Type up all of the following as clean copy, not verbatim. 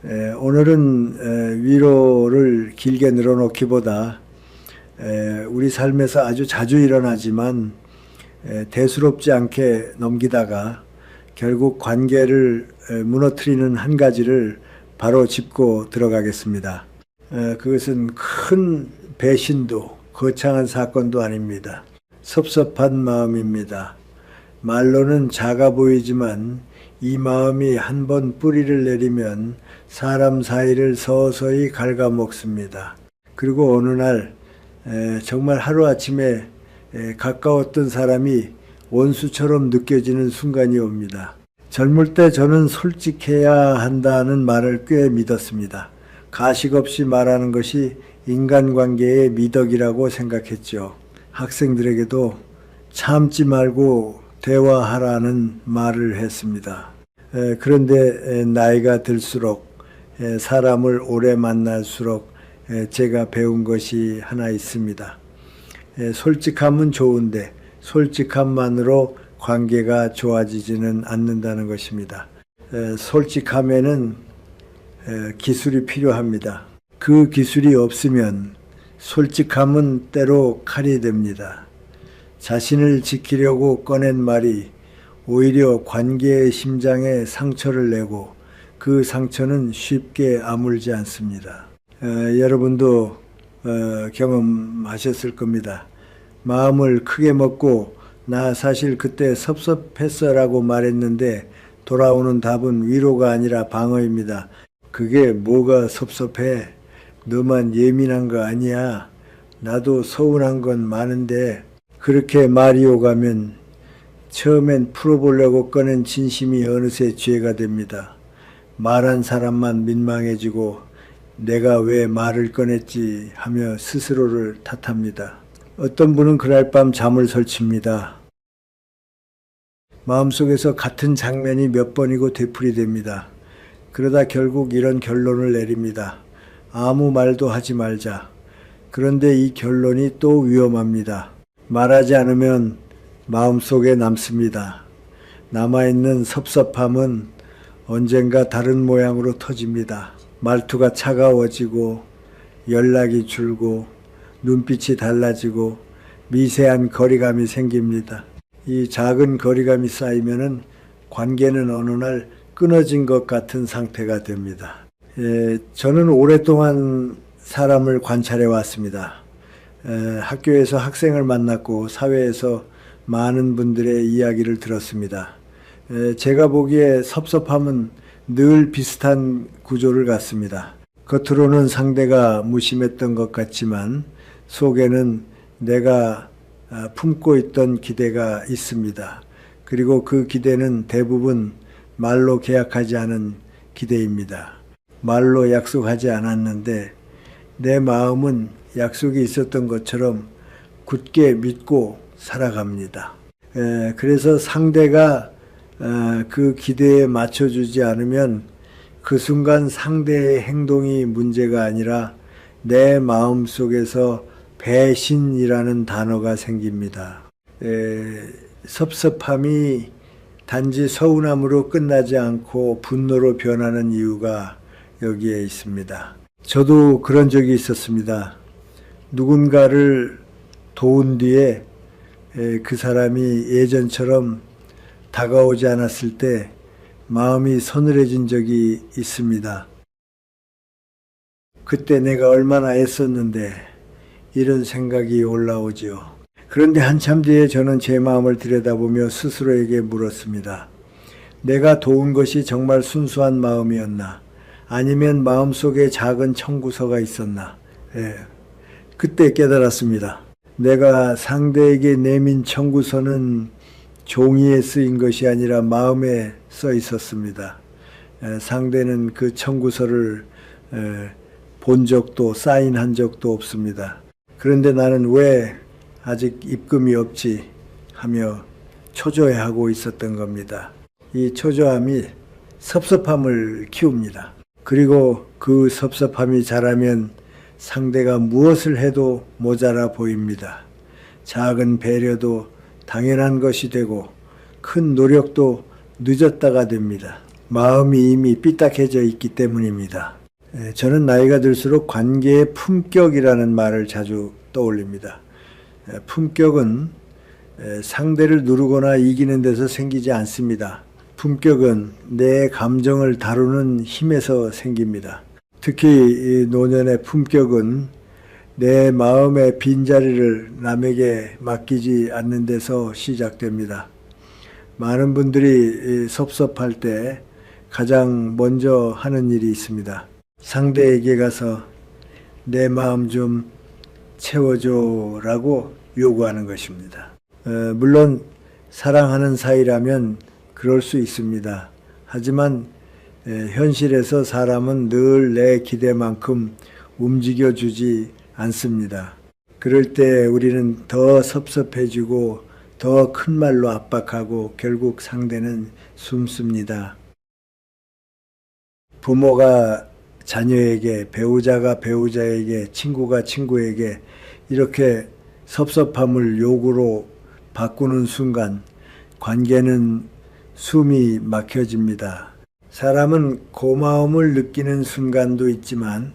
오늘은 위로를 길게 늘어놓기보다 우리 삶에서 아주 자주 일어나지만 대수롭지 않게 넘기다가 결국 관계를 무너뜨리는 한 가지를 바로 짚고 들어가겠습니다. 그것은 큰 배신도 거창한 사건도 아닙니다. 섭섭한 마음입니다. 말로는 작아 보이지만 이 마음이 한번 뿌리를 내리면 사람 사이를 서서히 갉아먹습니다. 그리고 어느 날 정말 하루아침에 가까웠던 사람이 원수처럼 느껴지는 순간이 옵니다. 젊을 때 저는 솔직해야 한다는 말을 꽤 믿었습니다. 가식 없이 말하는 것이 인간관계의 미덕이라고 생각했죠. 학생들에게도 참지 말고 대화하라는 말을 했습니다. 그런데 나이가 들수록 사람을 오래 만날수록 제가 배운 것이 하나 있습니다. 솔직함은 좋은데 솔직함만으로 관계가 좋아지지는 않는다는 것입니다. 솔직함에는 기술이 필요합니다. 그 기술이 없으면 솔직함은 때로 칼이 됩니다. 자신을 지키려고 꺼낸 말이 오히려 관계의 심장에 상처를 내고 그 상처는 쉽게 아물지 않습니다. 여러분도 경험하셨을 겁니다. 마음을 크게 먹고 나 사실 그때 섭섭했어 라고 말했는데 돌아오는 답은 위로가 아니라 방어입니다. 그게 뭐가 섭섭해? 너만 예민한 거 아니야? 나도 서운한 건 많은데. 그렇게 말이 오가면 처음엔 풀어보려고 꺼낸 진심이 어느새 죄가 됩니다. 말한 사람만 민망해지고 내가 왜 말을 꺼냈지 하며 스스로를 탓합니다. 어떤 분은 그날 밤 잠을 설칩니다. 마음속에서 같은 장면이 몇 번이고 되풀이됩니다. 그러다 결국 이런 결론을 내립니다. 아무 말도 하지 말자. 그런데 이 결론이 또 위험합니다. 말하지 않으면 마음속에 남습니다. 남아있는 섭섭함은 언젠가 다른 모양으로 터집니다. 말투가 차가워지고 연락이 줄고 눈빛이 달라지고 미세한 거리감이 생깁니다. 이 작은 거리감이 쌓이면은 관계는 어느 날 끊어진 것 같은 상태가 됩니다. 저는 오랫동안 사람을 관찰해 왔습니다. 학교에서 학생을 만났고 사회에서 많은 분들의 이야기를 들었습니다. 제가 보기에 섭섭함은 늘 비슷한 구조를 갖습니다. 겉으로는 상대가 무심했던 것 같지만 속에는 내가 품고 있던 기대가 있습니다. 그리고 그 기대는 대부분 말로 계약하지 않은 기대입니다. 말로 약속하지 않았는데 내 마음은 약속이 있었던 것처럼 굳게 믿고 살아갑니다. 그래서 상대가 그 기대에 맞춰주지 않으면 그 순간 상대의 행동이 문제가 아니라 내 마음 속에서 배신이라는 단어가 생깁니다. 섭섭함이 단지 서운함으로 끝나지 않고 분노로 변하는 이유가 여기에 있습니다. 저도 그런 적이 있었습니다. 누군가를 도운 뒤에 그 사람이 예전처럼 다가오지 않았을 때 마음이 서늘해진 적이 있습니다. 그때 내가 얼마나 애썼는데 이런 생각이 올라오지요. 그런데 한참 뒤에 저는 제 마음을 들여다보며 스스로에게 물었습니다. 내가 도운 것이 정말 순수한 마음이었나? 아니면 마음속에 작은 청구서가 있었나? 그때 깨달았습니다. 내가 상대에게 내민 청구서는 종이에 쓰인 것이 아니라 마음에 써 있었습니다. 상대는 그 청구서를 본 적도 사인한 적도 없습니다. 그런데 나는 왜 아직 입금이 없지 하며 초조해하고 있었던 겁니다. 이 초조함이 섭섭함을 키웁니다. 그리고 그 섭섭함이 자라면 상대가 무엇을 해도 모자라 보입니다. 작은 배려도 당연한 것이 되고 큰 노력도 늦었다가 됩니다. 마음이 이미 삐딱해져 있기 때문입니다. 저는 나이가 들수록 관계의 품격이라는 말을 자주 떠올립니다. 품격은 상대를 누르거나 이기는 데서 생기지 않습니다. 품격은 내 감정을 다루는 힘에서 생깁니다. 특히 노년의 품격은 내 마음의 빈자리를 남에게 맡기지 않는 데서 시작됩니다. 많은 분들이 섭섭할 때 가장 먼저 하는 일이 있습니다. 상대에게 가서 내 마음 좀 채워줘 라고 요구하는 것입니다. 물론 사랑하는 사이라면 그럴 수 있습니다. 하지만 현실에서 사람은 늘 내 기대만큼 움직여주지 않습니다. 그럴 때 우리는 더 섭섭해지고 더 큰 말로 압박하고 결국 상대는 숨습니다. 부모가 자녀에게, 배우자가 배우자에게, 친구가 친구에게 이렇게 섭섭함을 요구로 바꾸는 순간 관계는 숨이 막혀집니다. 사람은 고마움을 느끼는 순간도 있지만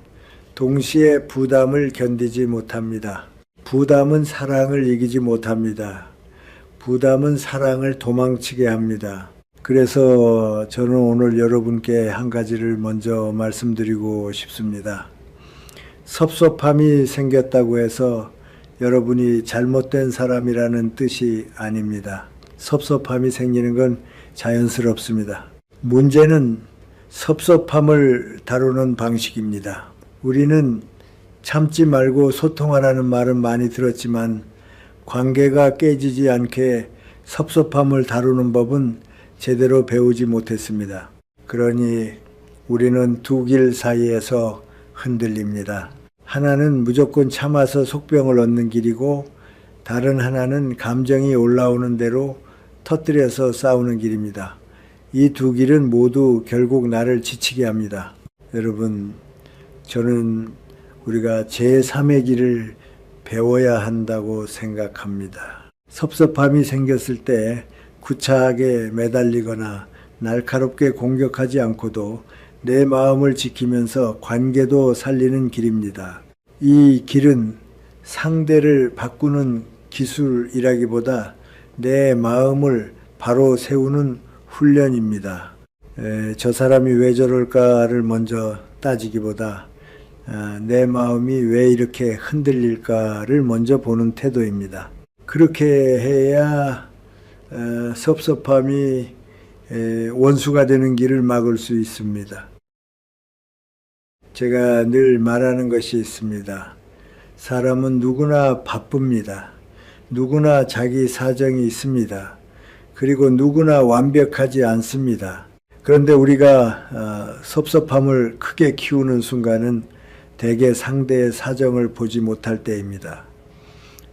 동시에 부담을 견디지 못합니다. 부담은 사랑을 이기지 못합니다. 부담은 사랑을 도망치게 합니다. 그래서 저는 오늘 여러분께 한 가지를 먼저 말씀드리고 싶습니다. 섭섭함이 생겼다고 해서 여러분이 잘못된 사람이라는 뜻이 아닙니다. 섭섭함이 생기는 건 자연스럽습니다. 문제는 섭섭함을 다루는 방식입니다. 우리는 참지 말고 소통하라는 말은 많이 들었지만 관계가 깨지지 않게 섭섭함을 다루는 법은 제대로 배우지 못했습니다. 그러니 우리는 두 길 사이에서 흔들립니다. 하나는 무조건 참아서 속병을 얻는 길이고 다른 하나는 감정이 올라오는 대로 터뜨려서 싸우는 길입니다. 이 두 길은 모두 결국 나를 지치게 합니다. 여러분, 저는 우리가 제3의 길을 배워야 한다고 생각합니다. 섭섭함이 생겼을 때 구차하게 매달리거나 날카롭게 공격하지 않고도 내 마음을 지키면서 관계도 살리는 길입니다. 이 길은 상대를 바꾸는 기술이라기보다 내 마음을 바로 세우는 훈련입니다. 저 사람이 왜 저럴까를 먼저 따지기보다 내 마음이 왜 이렇게 흔들릴까를 먼저 보는 태도입니다. 그렇게 해야 섭섭함이 원수가 되는 길을 막을 수 있습니다. 제가 늘 말하는 것이 있습니다. 사람은 누구나 바쁩니다. 누구나 자기 사정이 있습니다. 그리고 누구나 완벽하지 않습니다. 그런데 우리가 섭섭함을 크게 키우는 순간은 대개 상대의 사정을 보지 못할 때입니다.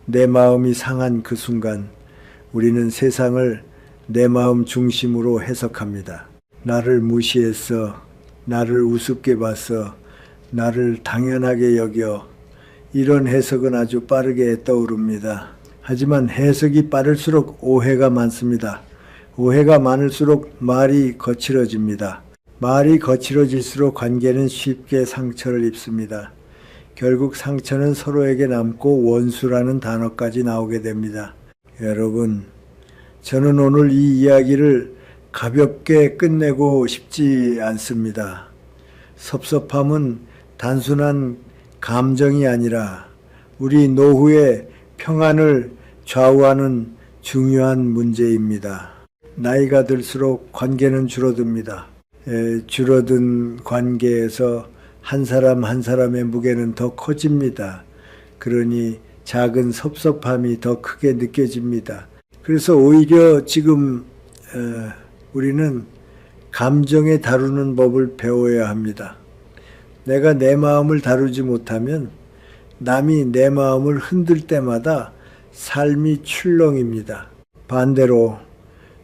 내 마음이 상한 그 순간 우리는 세상을 내 마음 중심으로 해석합니다. 나를 무시했어, 나를 우습게 봤어, 나를 당연하게 여겨, 이런 해석은 아주 빠르게 떠오릅니다. 하지만 해석이 빠를수록 오해가 많습니다. 오해가 많을수록 말이 거칠어집니다. 말이 거칠어질수록 관계는 쉽게 상처를 입습니다. 결국 상처는 서로에게 남고 원수라는 단어까지 나오게 됩니다. 여러분, 저는 오늘 이 이야기를 가볍게 끝내고 싶지 않습니다. 섭섭함은 단순한 감정이 아니라 우리 노후의 평안을 좌우하는 중요한 문제입니다. 나이가 들수록 관계는 줄어듭니다. 줄어든 관계에서 한 사람 한 사람의 무게는 더 커집니다. 그러니 작은 섭섭함이 더 크게 느껴집니다. 그래서 오히려 지금 우리는 감정에 다루는 법을 배워야 합니다. 내가 내 마음을 다루지 못하면 남이 내 마음을 흔들 때마다 삶이 출렁입니다. 반대로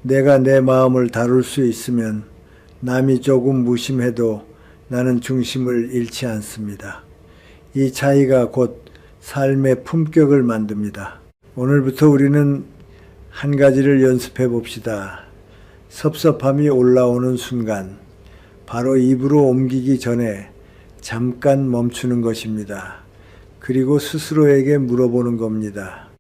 내가 내 마음을 다룰 수 있으면 남이 조금 무심해도 나는 중심을 잃지 않습니다. 이 차이가 곧 삶의 품격을 만듭니다. 오늘부터 우리는 한 가지를 연습해 봅시다. 섭섭함이 올라오는 순간 바로 입으로 옮기기 전에 잠깐 멈추는 것입니다. 그리고 스스로에게 물어보는 겁니다.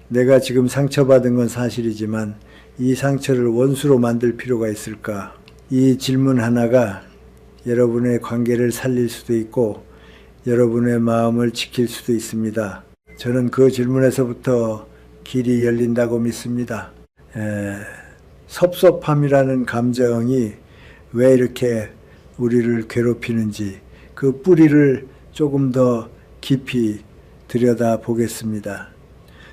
내가 지금 상처받은 건 사실이지만 이 상처를 원수로 만들 필요가 있을까? 이 질문 하나가 여러분의 관계를 살릴 수도 있고 여러분의 마음을 지킬 수도 있습니다. 저는 그 질문에서부터 길이 열린다고 믿습니다. 섭섭함이라는 감정이 왜 이렇게 우리를 괴롭히는지 그 뿌리를 조금 더 깊이 들여다 보겠습니다.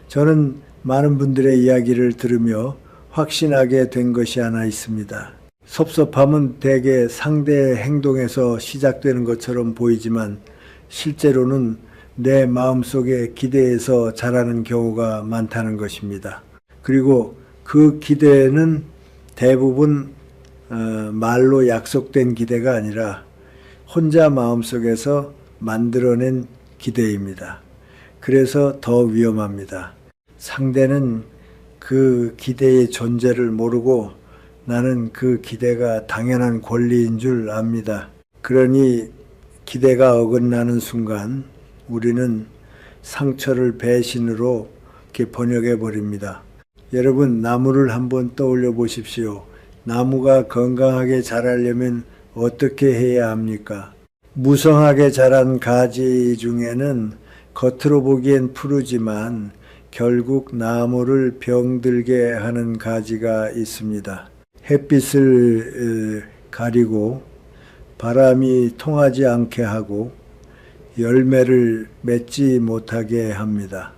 저는 많은 분들의 이야기를 들으며 확신하게 된 것이 하나 있습니다. 섭섭함은 대개 상대의 행동에서 시작되는 것처럼 보이지만 실제로는 내 마음속의 기대에서 자라는 경우가 많다는 것입니다. 그리고 그 기대는 대부분 말로 약속된 기대가 아니라 혼자 마음속에서 만들어낸 기대입니다. 그래서 더 위험합니다. 상대는 그 기대의 존재를 모르고 나는 그 기대가 당연한 권리인 줄 압니다. 그러니 기대가 어긋나는 순간 우리는 상처를 배신으로 이렇게 번역해 버립니다. 여러분, 나무를 한번 떠올려 보십시오. 나무가 건강하게 자라려면 어떻게 해야 합니까? 무성하게 자란 가지 중에는 겉으로 보기엔 푸르지만 결국 나무를 병들게 하는 가지가 있습니다. 햇빛을 가리고 바람이 통하지 않게 하고 열매를 맺지 못하게 합니다.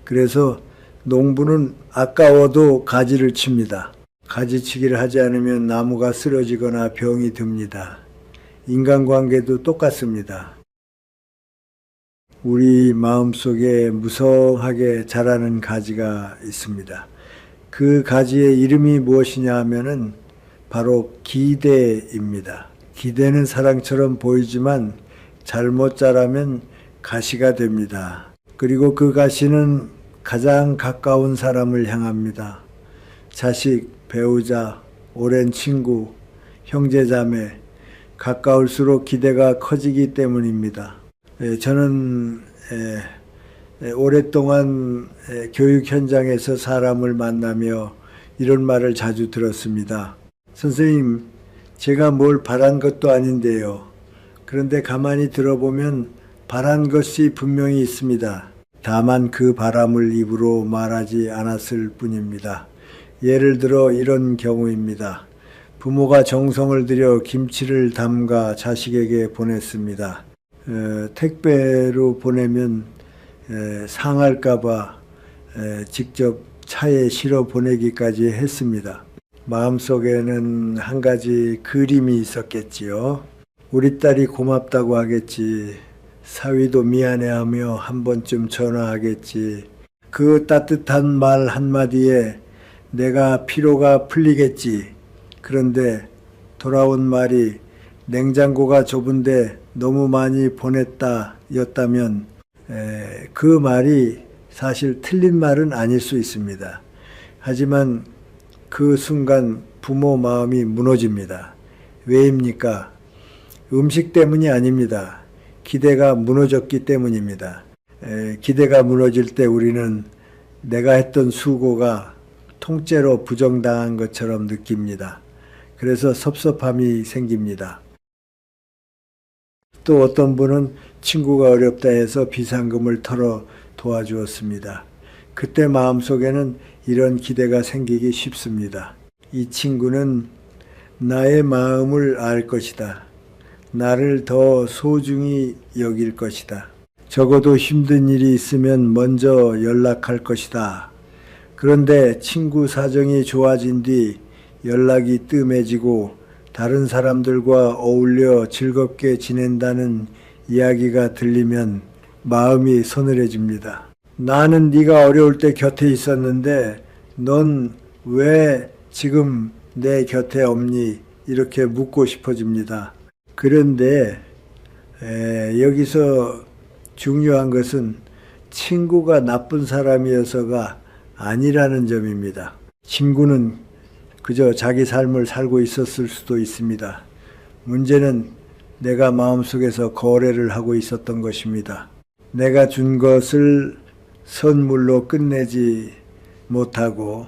그래서 농부는 아까워도 가지를 칩니다. 가지치기를 하지 않으면 나무가 쓰러지거나 병이 듭니다. 인간관계도 똑같습니다. 우리 마음속에 무성하게 자라는 가지가 있습니다. 그 가지의 이름이 무엇이냐 하면은 바로 기대입니다. 기대는 사랑처럼 보이지만 잘못 자라면 가시가 됩니다. 그리고 그 가시는 가장 가까운 사람을 향합니다. 자식, 배우자, 오랜 친구, 형제자매, 가까울수록 기대가 커지기 때문입니다. 저는 오랫동안 교육 현장에서 사람을 만나며 이런 말을 자주 들었습니다. 선생님, 제가 뭘 바란 것도 아닌데요. 그런데 가만히 들어보면 바란 것이 분명히 있습니다. 다만 그 바람을 입으로 말하지 않았을 뿐입니다. 예를 들어 이런 경우입니다. 부모가 정성을 들여 김치를 담가 자식에게 보냈습니다. 택배로 보내면 상할까봐 직접 차에 실어 보내기까지 했습니다. 마음속에는 한 가지 그림이 있었겠지요. 우리 딸이 고맙다고 하겠지. 사위도 미안해하며 한 번쯤 전화하겠지. 그 따뜻한 말 한마디에 내가 피로가 풀리겠지. 그런데 돌아온 말이 냉장고가 좁은데 너무 많이 보냈다 였다면 그 말이 사실 틀린 말은 아닐 수 있습니다. 하지만 그 순간 부모 마음이 무너집니다. 왜입니까? 음식 때문이 아닙니다. 기대가 무너졌기 때문입니다. 기대가 무너질 때 우리는 내가 했던 수고가 통째로 부정당한 것처럼 느낍니다. 그래서 섭섭함이 생깁니다. 또 어떤 분은 친구가 어렵다 해서 비상금을 털어 도와주었습니다. 그때 마음속에는 이런 기대가 생기기 쉽습니다. 이 친구는 나의 마음을 알 것이다. 나를 더 소중히 여길 것이다. 적어도 힘든 일이 있으면 먼저 연락할 것이다. 그런데 친구 사정이 좋아진 뒤 연락이 뜸해지고 다른 사람들과 어울려 즐겁게 지낸다는 이야기가 들리면 마음이 서늘해집니다. 나는 네가 어려울 때 곁에 있었는데 넌 왜 지금 내 곁에 없니? 이렇게 묻고 싶어집니다. 그런데 여기서 중요한 것은 친구가 나쁜 사람이어서가 아니라는 점입니다. 친구는 그저 자기 삶을 살고 있었을 수도 있습니다. 문제는 내가 마음속에서 거래를 하고 있었던 것입니다. 내가 준 것을 선물로 끝내지 못하고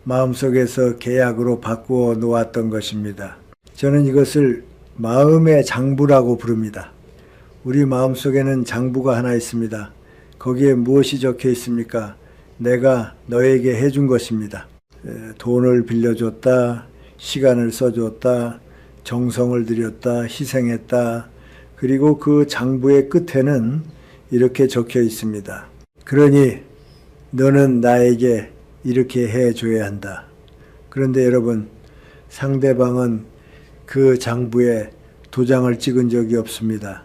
마음속에서 계약으로 바꾸어 놓았던 것입니다. 저는 이것을 마음의 장부라고 부릅니다. 우리 마음속에는 장부가 하나 있습니다. 거기에 무엇이 적혀 있습니까? 내가 너에게 해준 것입니다. 돈을 빌려줬다, 시간을 써줬다, 정성을 들였다, 희생했다. 그리고 그 장부의 끝에는 이렇게 적혀 있습니다. 그러니 너는 나에게 이렇게 해줘야 한다. 그런데 여러분, 상대방은 그 장부에 도장을 찍은 적이 없습니다.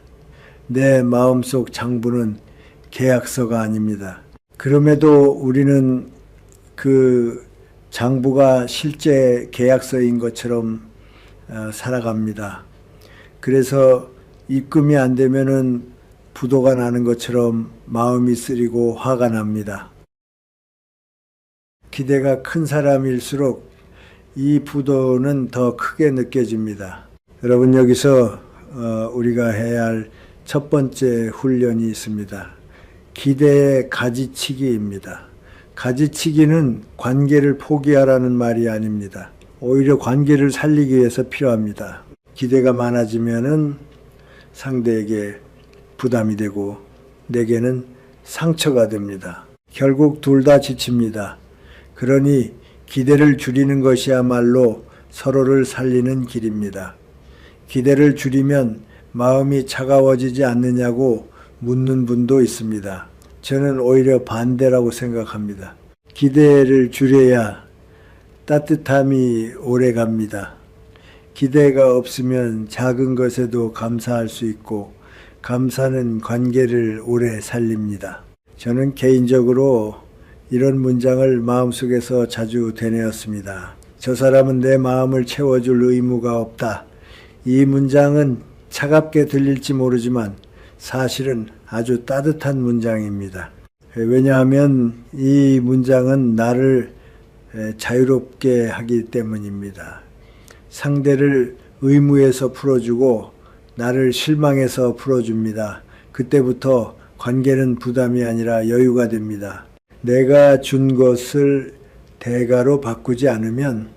내 마음속 장부는 계약서가 아닙니다. 그럼에도 우리는 그 장부가 실제 계약서인 것처럼 살아갑니다. 그래서 입금이 안 되면은 부도가 나는 것처럼 마음이 쓰리고 화가 납니다. 기대가 큰 사람일수록 이 부도는 더 크게 느껴집니다. 여러분, 여기서 우리가 해야 할 첫 번째 훈련이 있습니다. 기대의 가지치기입니다. 가지치기는 관계를 포기하라는 말이 아닙니다. 오히려 관계를 살리기 위해서 필요합니다. 기대가 많아지면은 상대에게 부담이 되고 내게는 상처가 됩니다. 결국 둘 다 지칩니다. 그러니 기대를 줄이는 것이야말로 서로를 살리는 길입니다. 기대를 줄이면 마음이 차가워지지 않느냐고 묻는 분도 있습니다. 저는 오히려 반대라고 생각합니다. 기대를 줄여야 따뜻함이 오래 갑니다. 기대가 없으면 작은 것에도 감사할 수 있고 감사는 관계를 오래 살립니다. 저는 개인적으로 이런 문장을 마음속에서 자주 되뇌었습니다. 저 사람은 내 마음을 채워줄 의무가 없다. 이 문장은 차갑게 들릴지 모르지만 사실은 아주 따뜻한 문장입니다. 왜냐하면 이 문장은 나를 자유롭게 하기 때문입니다. 상대를 의무에서 풀어주고 나를 실망해서 풀어줍니다. 그때부터 관계는 부담이 아니라 여유가 됩니다. 내가 준 것을 대가로 바꾸지 않으면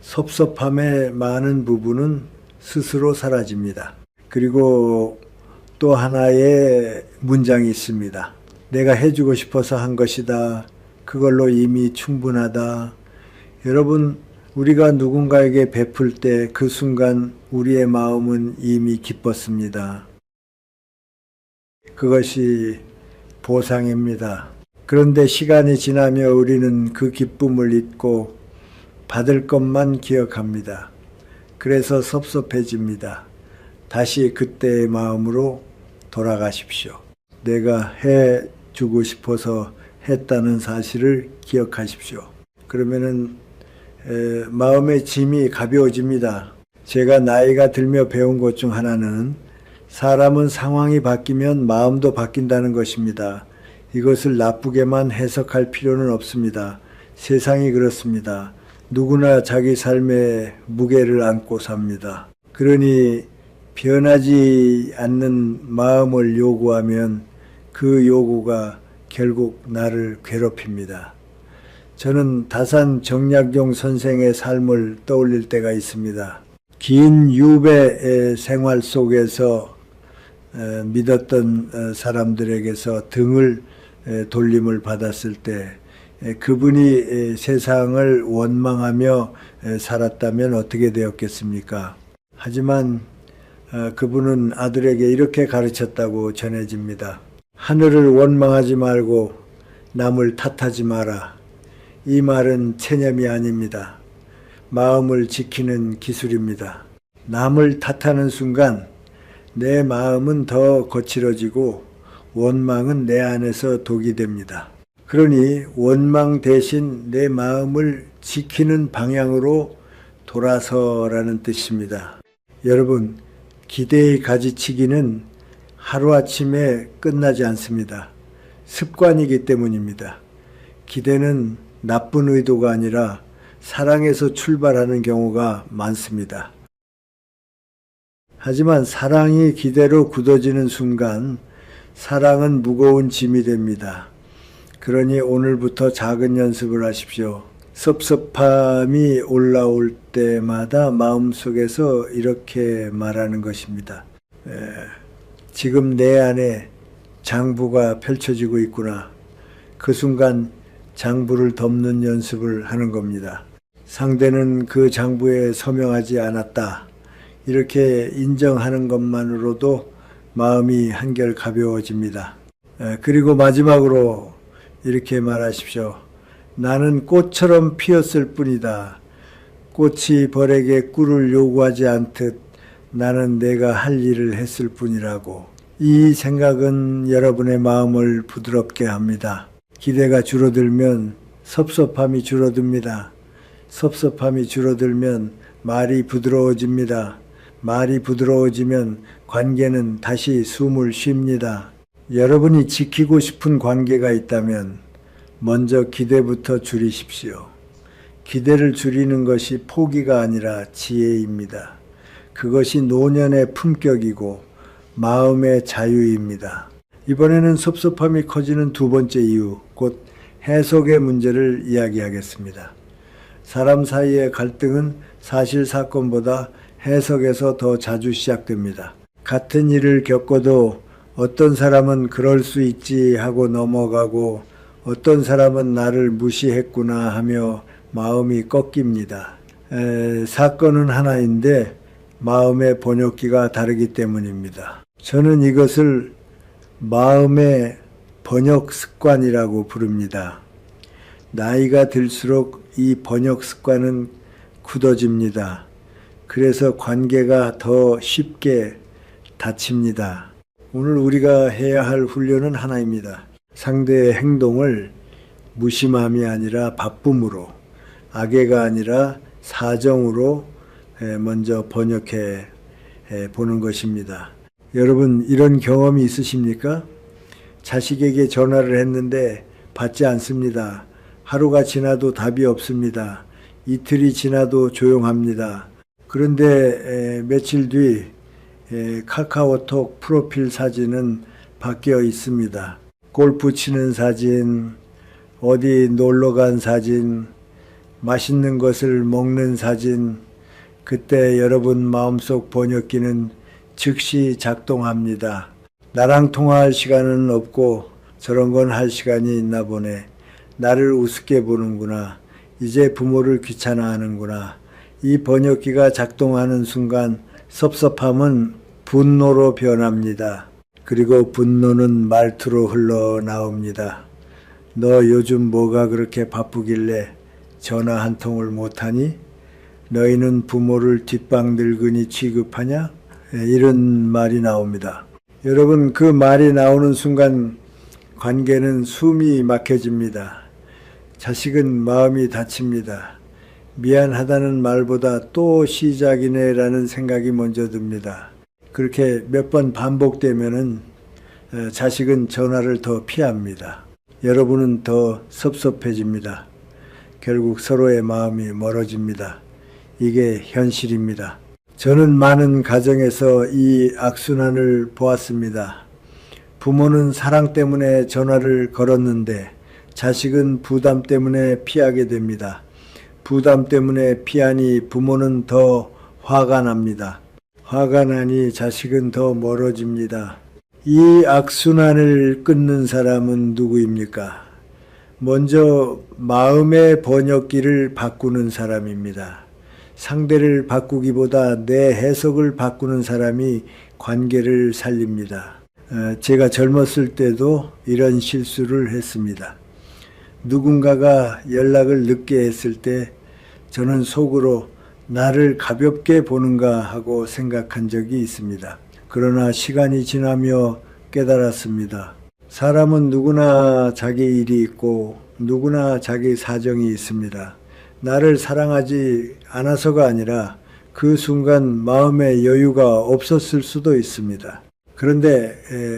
섭섭함의 많은 부분은 스스로 사라집니다. 그리고 또 하나의 문장이 있습니다. 내가 해주고 싶어서 한 것이다. 그걸로 이미 충분하다. 여러분, 우리가 누군가에게 베풀 때 그 순간 우리의 마음은 이미 기뻤습니다. 그것이 보상입니다. 그런데 시간이 지나며 우리는 그 기쁨을 잊고 받을 것만 기억합니다. 그래서 섭섭해집니다. 다시 그때의 마음으로 돌아가십시오. 내가 해주고 싶어서 했다는 사실을 기억하십시오. 그러면은 마음의 짐이 가벼워집니다. 제가 나이가 들며 배운 것 중 하나는 사람은 상황이 바뀌면 마음도 바뀐다는 것입니다. 이것을 나쁘게만 해석할 필요는 없습니다. 세상이 그렇습니다. 누구나 자기 삶의 무게를 안고 삽니다. 그러니 변하지 않는 마음을 요구하면 그 요구가 결국 나를 괴롭힙니다. 저는 다산 정약용 선생의 삶을 떠올릴 때가 있습니다. 긴 유배의 생활 속에서 믿었던 사람들에게서 등을 돌림을 받았을 때 그분이 세상을 원망하며 살았다면 어떻게 되었겠습니까? 하지만 그분은 아들에게 이렇게 가르쳤다고 전해집니다. 하늘을 원망하지 말고 남을 탓하지 마라. 이 말은 체념이 아닙니다. 마음을 지키는 기술입니다. 남을 탓하는 순간 내 마음은 더 거칠어지고 원망은 내 안에서 독이 됩니다. 그러니 원망 대신 내 마음을 지키는 방향으로 돌아서라는 뜻입니다. 여러분, 기대의 가지치기는 하루아침에 끝나지 않습니다. 습관이기 때문입니다. 기대는 나쁜 의도가 아니라 사랑에서 출발하는 경우가 많습니다. 하지만 사랑이 기대로 굳어지는 순간 사랑은 무거운 짐이 됩니다. 그러니 오늘부터 작은 연습을 하십시오. 섭섭함이 올라올 때마다 마음속에서 이렇게 말하는 것입니다. 지금 내 안에 장부가 펼쳐지고 있구나. 그 순간 장부를 덮는 연습을 하는 겁니다. 상대는 그 장부에 서명하지 않았다. 이렇게 인정하는 것만으로도 마음이 한결 가벼워집니다. 그리고 마지막으로 이렇게 말하십시오. 나는 꽃처럼 피었을 뿐이다. 꽃이 벌에게 꿀을 요구하지 않듯 나는 내가 할 일을 했을 뿐이라고. 이 생각은 여러분의 마음을 부드럽게 합니다. 기대가 줄어들면 섭섭함이 줄어듭니다. 섭섭함이 줄어들면 말이 부드러워집니다. 말이 부드러워지면 관계는 다시 숨을 쉽니다. 여러분이 지키고 싶은 관계가 있다면 먼저 기대부터 줄이십시오. 기대를 줄이는 것이 포기가 아니라 지혜입니다. 그것이 노년의 품격이고 마음의 자유입니다. 이번에는 섭섭함이 커지는 두 번째 이유, 곧 해석의 문제를 이야기하겠습니다. 사람 사이의 갈등은 사실 사건보다 해석에서 더 자주 시작됩니다. 같은 일을 겪어도 어떤 사람은 그럴 수 있지 하고 넘어가고 어떤 사람은 나를 무시했구나 하며 마음이 꺾입니다. 사건은 하나인데 마음의 번역기가 다르기 때문입니다. 저는 이것을 마음의 번역 습관이라고 부릅니다. 나이가 들수록 이 번역 습관은 굳어집니다. 그래서 관계가 더 쉽게 닫힙니다. 오늘 우리가 해야 할 훈련은 하나입니다. 상대의 행동을 무심함이 아니라 바쁨으로, 악의가 아니라 사정으로 먼저 번역해 보는 것입니다. 여러분, 이런 경험이 있으십니까? 자식에게 전화를 했는데 받지 않습니다. 하루가 지나도 답이 없습니다. 이틀이 지나도 조용합니다. 그런데 며칠 뒤 카카오톡 프로필 사진은 바뀌어 있습니다. 골프 치는 사진, 어디 놀러 간 사진, 맛있는 것을 먹는 사진. 그때 여러분 마음속 번역기는 즉시 작동합니다. 나랑 통화할 시간은 없고 저런 건 할 시간이 있나 보네. 나를 우습게 보는구나. 이제 부모를 귀찮아하는구나. 이 번역기가 작동하는 순간 섭섭함은 분노로 변합니다. 그리고 분노는 말투로 흘러나옵니다. 너 요즘 뭐가 그렇게 바쁘길래 전화 한 통을 못하니? 너희는 부모를 뒷방 늙은이 취급하냐? 이런 말이 나옵니다. 여러분, 그 말이 나오는 순간 관계는 숨이 막혀집니다. 자식은 마음이 다칩니다. 미안하다는 말보다 또 시작이네 라는 생각이 먼저 듭니다. 그렇게 몇 번 반복되면은 자식은 전화를 더 피합니다. 여러분은 더 섭섭해집니다. 결국 서로의 마음이 멀어집니다. 이게 현실입니다. 저는 많은 가정에서 이 악순환을 보았습니다. 부모는 사랑 때문에 전화를 걸었는데 자식은 부담 때문에 피하게 됩니다. 부담 때문에 피하니 부모는 더 화가 납니다. 화가 나니 자식은 더 멀어집니다. 이 악순환을 끊는 사람은 누구입니까? 먼저 마음의 번역기를 바꾸는 사람입니다. 상대를 바꾸기보다 내 해석을 바꾸는 사람이 관계를 살립니다. 제가 젊었을 때도 이런 실수를 했습니다. 누군가가 연락을 늦게 했을 때 저는 속으로 나를 가볍게 보는가 하고 생각한 적이 있습니다. 그러나 시간이 지나며 깨달았습니다. 사람은 누구나 자기 일이 있고 누구나 자기 사정이 있습니다. 나를 사랑하지 않아서가 아니라 그 순간 마음의 여유가 없었을 수도 있습니다. 그런데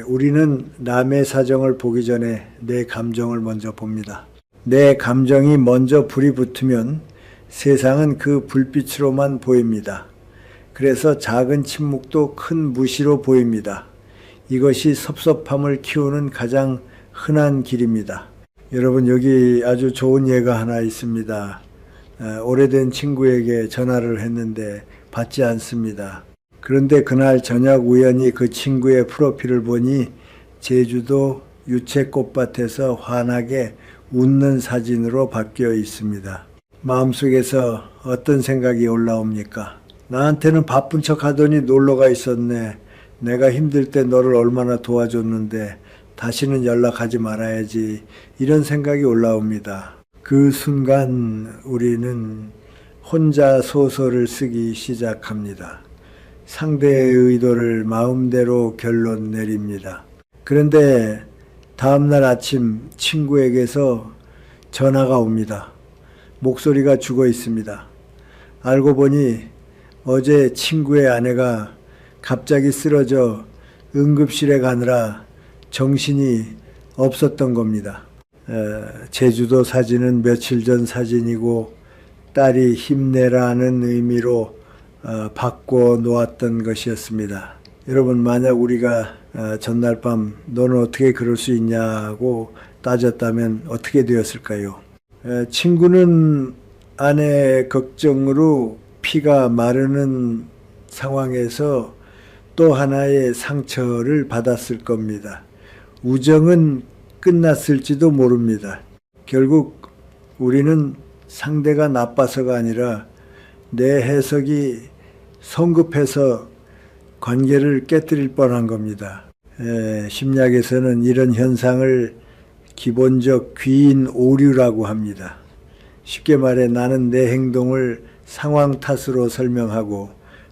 우리는 남의 사정을 보기 전에 내 감정을 먼저 봅니다. 내 감정이 먼저 불이 붙으면 세상은 그 불빛으로만 보입니다. 그래서 작은 침묵도 큰 무시로 보입니다. 이것이 섭섭함을 키우는 가장 흔한 길입니다. 여러분, 여기 아주 좋은 예가 하나 있습니다. 오래된 친구에게 전화를 했는데 받지 않습니다. 그런데 그날 저녁 우연히 그 친구의 프로필을 보니 제주도 유채꽃밭에서 환하게 웃는 사진으로 바뀌어 있습니다. 마음속에서 어떤 생각이 올라옵니까? 나한테는 바쁜 척 하더니 놀러가 있었네. 내가 힘들 때 너를 얼마나 도와줬는데 다시는 연락하지 말아야지. 이런 생각이 올라옵니다. 그 순간 우리는 혼자 소설을 쓰기 시작합니다. 상대의 의도를 마음대로 결론 내립니다. 그런데 다음날 아침 친구에게서 전화가 옵니다. 목소리가 죽어 있습니다. 알고 보니 어제 친구의 아내가 갑자기 쓰러져 응급실에 가느라 정신이 없었던 겁니다. 제주도 사진은 며칠 전 사진이고 딸이 힘내라는 의미로 바꿔 놓았던 것이었습니다. 여러분, 만약 우리가 전날 밤 너는 어떻게 그럴 수 있냐고 따졌다면 어떻게 되었을까요? 친구는 아내의 걱정으로 피가 마르는 상황에서 또 하나의 상처를 받았을 겁니다. 우정은 끝났을지도 모릅니다. 결국 우리는 상대가 나빠서가 아니라 내 해석이 성급해서 관계를 깨뜨릴 뻔한 겁니다. 심리학에서는 이런 현상을 기본적 귀인 오류라고 합니다. 쉽게 말해 나는 내 행동을 상황 탓으로 설명하고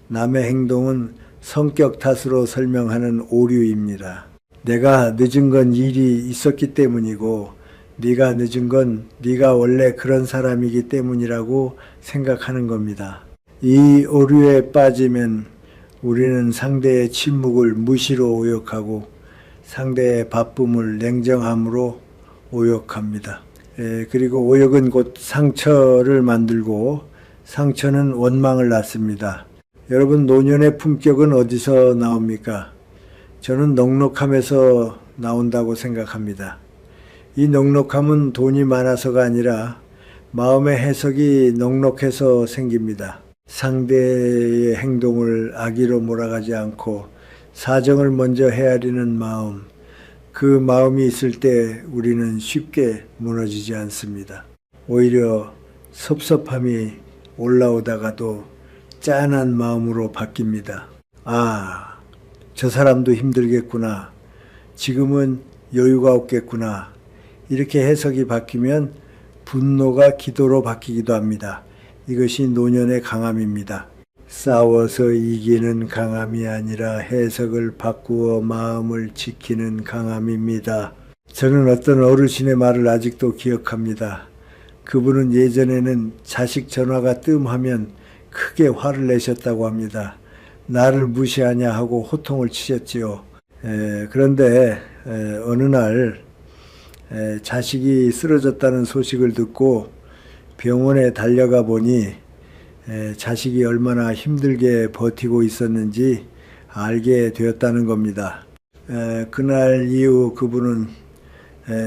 남의 행동은 성격 탓으로 설명하는 오류입니다. 내가 늦은 건 일이 있었기 때문이고 네가 늦은 건 네가 원래 그런 사람이기 때문이라고 생각하는 겁니다. 이 오류에 빠지면 우리는 상대의 침묵을 무시로 오역하고 상대의 바쁨을 냉정함으로 오역합니다. 그리고 오역은 곧 상처를 만들고 상처는 원망을 낳습니다. 여러분, 노년의 품격은 어디서 나옵니까? 저는 넉넉함에서 나온다고 생각합니다. 이 넉넉함은 돈이 많아서가 아니라 마음의 해석이 넉넉해서 생깁니다. 상대의 행동을 악의로 몰아가지 않고 사정을 먼저 헤아리는 마음, 그 마음이 있을 때 우리는 쉽게 무너지지 않습니다. 오히려 섭섭함이 올라오다가도 짠한 마음으로 바뀝니다. 아, 저 사람도 힘들겠구나. 지금은 여유가 없겠구나. 이렇게 해석이 바뀌면 분노가 기도로 바뀌기도 합니다. 이것이 노년의 강함입니다. 싸워서 이기는 강함이 아니라 해석을 바꾸어 마음을 지키는 강함입니다. 저는 어떤 어르신의 말을 아직도 기억합니다. 그분은 예전에는 자식 전화가 뜸하면 크게 화를 내셨다고 합니다. 나를 무시하냐 하고 호통을 치셨지요. 그런데 어느 날 자식이 쓰러졌다는 소식을 듣고 병원에 달려가 보니 자식이 얼마나 힘들게 버티고 있었는지 알게 되었다는 겁니다. 그날 이후 그분은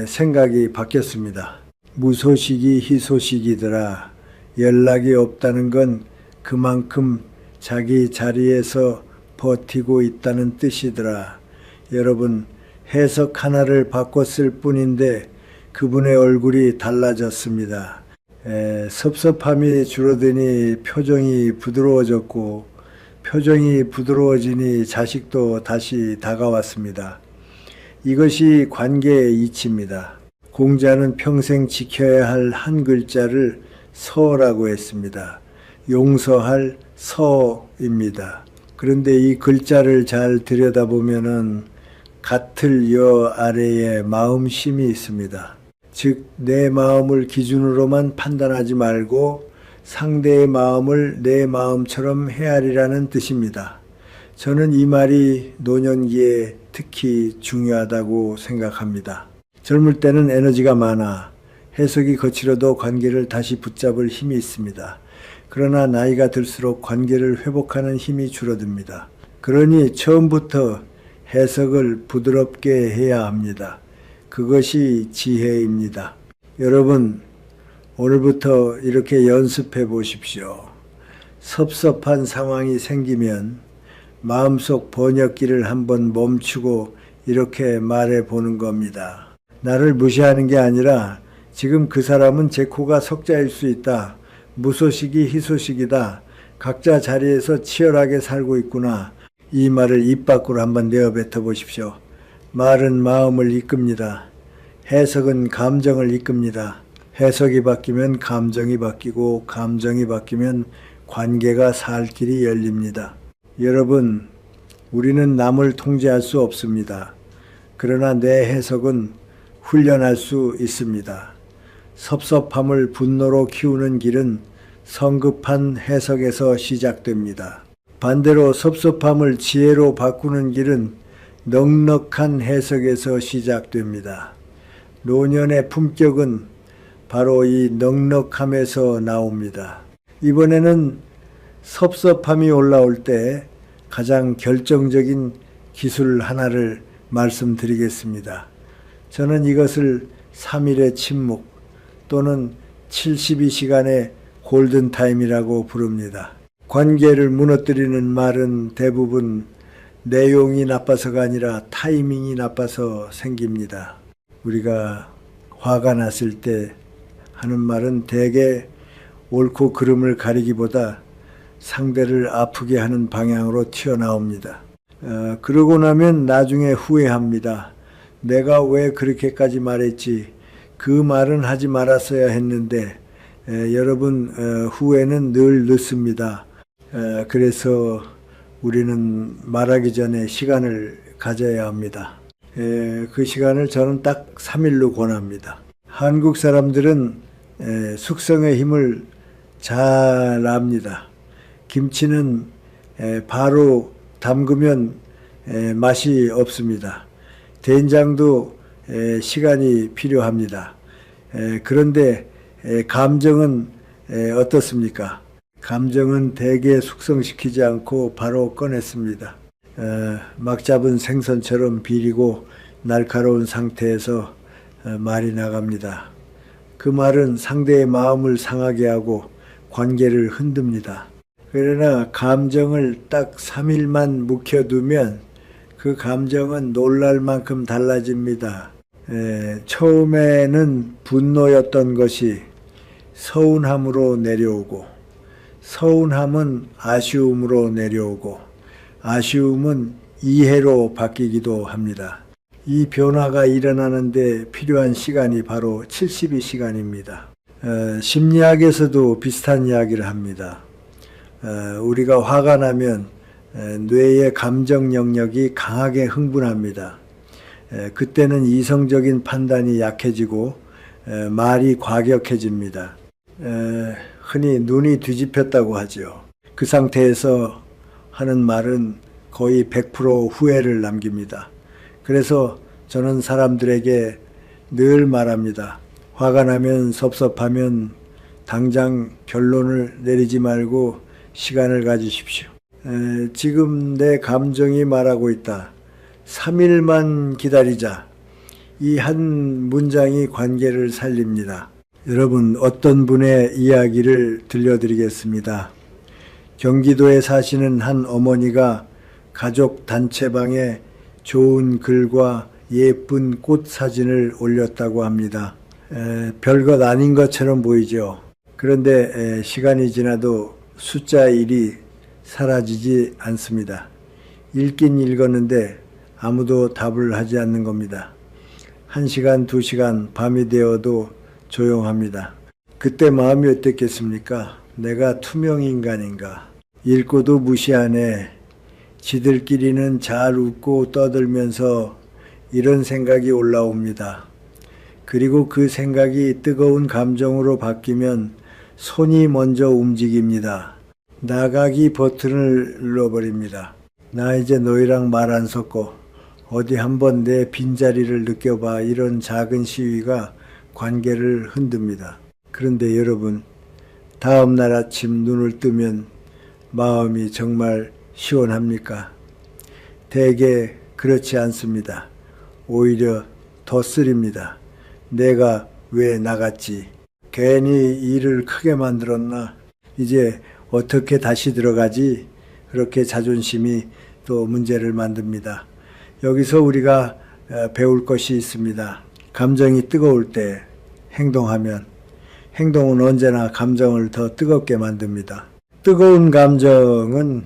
생각이 바뀌었습니다. 무소식이 희소식이더라. 연락이 없다는 건 그만큼 자기 자리에서 버티고 있다는 뜻이더라. 여러분, 해석 하나를 바꿨을 뿐인데 그분의 얼굴이 달라졌습니다. 섭섭함이 줄어드니 표정이 부드러워졌고 표정이 부드러워지니 자식도 다시 다가왔습니다. 이것이 관계의 이치입니다. 공자는 평생 지켜야 할 한 글자를 서라고 했습니다. 용서할 서입니다. 그런데 이 글자를 잘 들여다보면은 같을 여 아래에 마음심이 있습니다. 즉, 내 마음을 기준으로만 판단하지 말고 상대의 마음을 내 마음처럼 헤아리라는 뜻입니다. 저는 이 말이 노년기에 특히 중요하다고 생각합니다. 젊을 때는 에너지가 많아 해석이 거칠어도 관계를 다시 붙잡을 힘이 있습니다. 그러나 나이가 들수록 관계를 회복하는 힘이 줄어듭니다. 그러니 처음부터 해석을 부드럽게 해야 합니다. 그것이 지혜입니다. 여러분, 오늘부터 이렇게 연습해 보십시오. 섭섭한 상황이 생기면 마음속 번역기를 한번 멈추고 이렇게 말해 보는 겁니다. 나를 무시하는 게 아니라 지금 그 사람은 제 코가 석자일 수 있다. 무소식이 희소식이다. 각자 자리에서 치열하게 살고 있구나. 이 말을 입 밖으로 한번 내어 뱉어 보십시오. 말은 마음을 이끕니다. 해석은 감정을 이끕니다. 해석이 바뀌면 감정이 바뀌고 감정이 바뀌면 관계가 살 길이 열립니다. 여러분, 우리는 남을 통제할 수 없습니다. 그러나 내 해석은 훈련할 수 있습니다. 섭섭함을 분노로 키우는 길은 성급한 해석에서 시작됩니다. 반대로 섭섭함을 지혜로 바꾸는 길은 넉넉한 해석에서 시작됩니다. 노년의 품격은 바로 이 넉넉함에서 나옵니다. 이번에는 섭섭함이 올라올 때 가장 결정적인 기술 하나를 말씀드리겠습니다. 저는 이것을 3일의 침묵 또는 72시간의 골든타임이라고 부릅니다. 관계를 무너뜨리는 말은 대부분 내용이 나빠서가 아니라 타이밍이 나빠서 생깁니다. 우리가 화가 났을 때 하는 말은 대개 옳고 그름을 가리기보다 상대를 아프게 하는 방향으로 튀어나옵니다. 그러고 나면 나중에 후회합니다. 내가 왜 그렇게까지 말했지? 그 말은 하지 말았어야 했는데 여러분, 후회는 늘 늦습니다. 그래서 우리는 말하기 전에 시간을 가져야 합니다. 그 시간을 저는 딱 3일로 권합니다. 한국 사람들은 숙성의 힘을 잘 압니다. 김치는 바로 담그면 맛이 없습니다. 된장도 시간이 필요합니다. 그런데 감정은 어떻습니까? 감정은 대개 숙성시키지 않고 바로 꺼냈습니다. 막 잡은 생선처럼 비리고 날카로운 상태에서 말이 나갑니다. 그 말은 상대의 마음을 상하게 하고 관계를 흔듭니다. 그러나 감정을 딱 3일만 묵혀두면 그 감정은 놀랄 만큼 달라집니다. 처음에는 분노였던 것이 서운함으로 내려오고, 서운함은 아쉬움으로 내려오고, 아쉬움은 이해로 바뀌기도 합니다. 이 변화가 일어나는데 필요한 시간이 바로 72시간입니다. 심리학에서도 비슷한 이야기를 합니다. 우리가 화가 나면 뇌의 감정 영역이 강하게 흥분합니다. 그때는 이성적인 판단이 약해지고 말이 과격해집니다. 흔히 눈이 뒤집혔다고 하죠. 그 상태에서 하는 말은 거의 100% 후회를 남깁니다. 그래서 저는 사람들에게 늘 말합니다. 화가 나면 섭섭하면 당장 결론을 내리지 말고 시간을 가지십시오. 지금 내 감정이 말하고 있다. 3일만 기다리자. 이 한 문장이 관계를 살립니다. 여러분, 어떤 분의 이야기를 들려드리겠습니다. 경기도에 사시는 한 어머니가 가족 단체방에 좋은 글과 예쁜 꽃 사진을 올렸다고 합니다. 별것 아닌 것처럼 보이죠. 그런데 시간이 지나도 숫자 1이 사라지지 않습니다. 읽긴 읽었는데 아무도 답을 하지 않는 겁니다. 1시간, 2시간, 밤이 되어도 조용합니다. 그때 마음이 어땠겠습니까? 내가 투명인간인가? 읽고도 무시하네. 지들끼리는 잘 웃고 떠들면서 이런 생각이 올라옵니다. 그리고 그 생각이 뜨거운 감정으로 바뀌면 손이 먼저 움직입니다. 나가기 버튼을 눌러버립니다. 나 이제 너희랑 말 안 섞어. 어디 한번 내 빈자리를 느껴봐. 이런 작은 시위가 관계를 흔듭니다. 그런데 여러분, 다음 날 아침 눈을 뜨면 마음이 정말 시원합니까? 대개 그렇지 않습니다. 오히려 더 쓰립니다. 내가 왜 나갔지? 괜히 일을 크게 만들었나? 이제 어떻게 다시 들어가지? 그렇게 자존심이 또 문제를 만듭니다. 여기서 우리가 배울 것이 있습니다. 감정이 뜨거울 때 행동은 언제나 감정을 더 뜨겁게 만듭니다. 뜨거운 감정은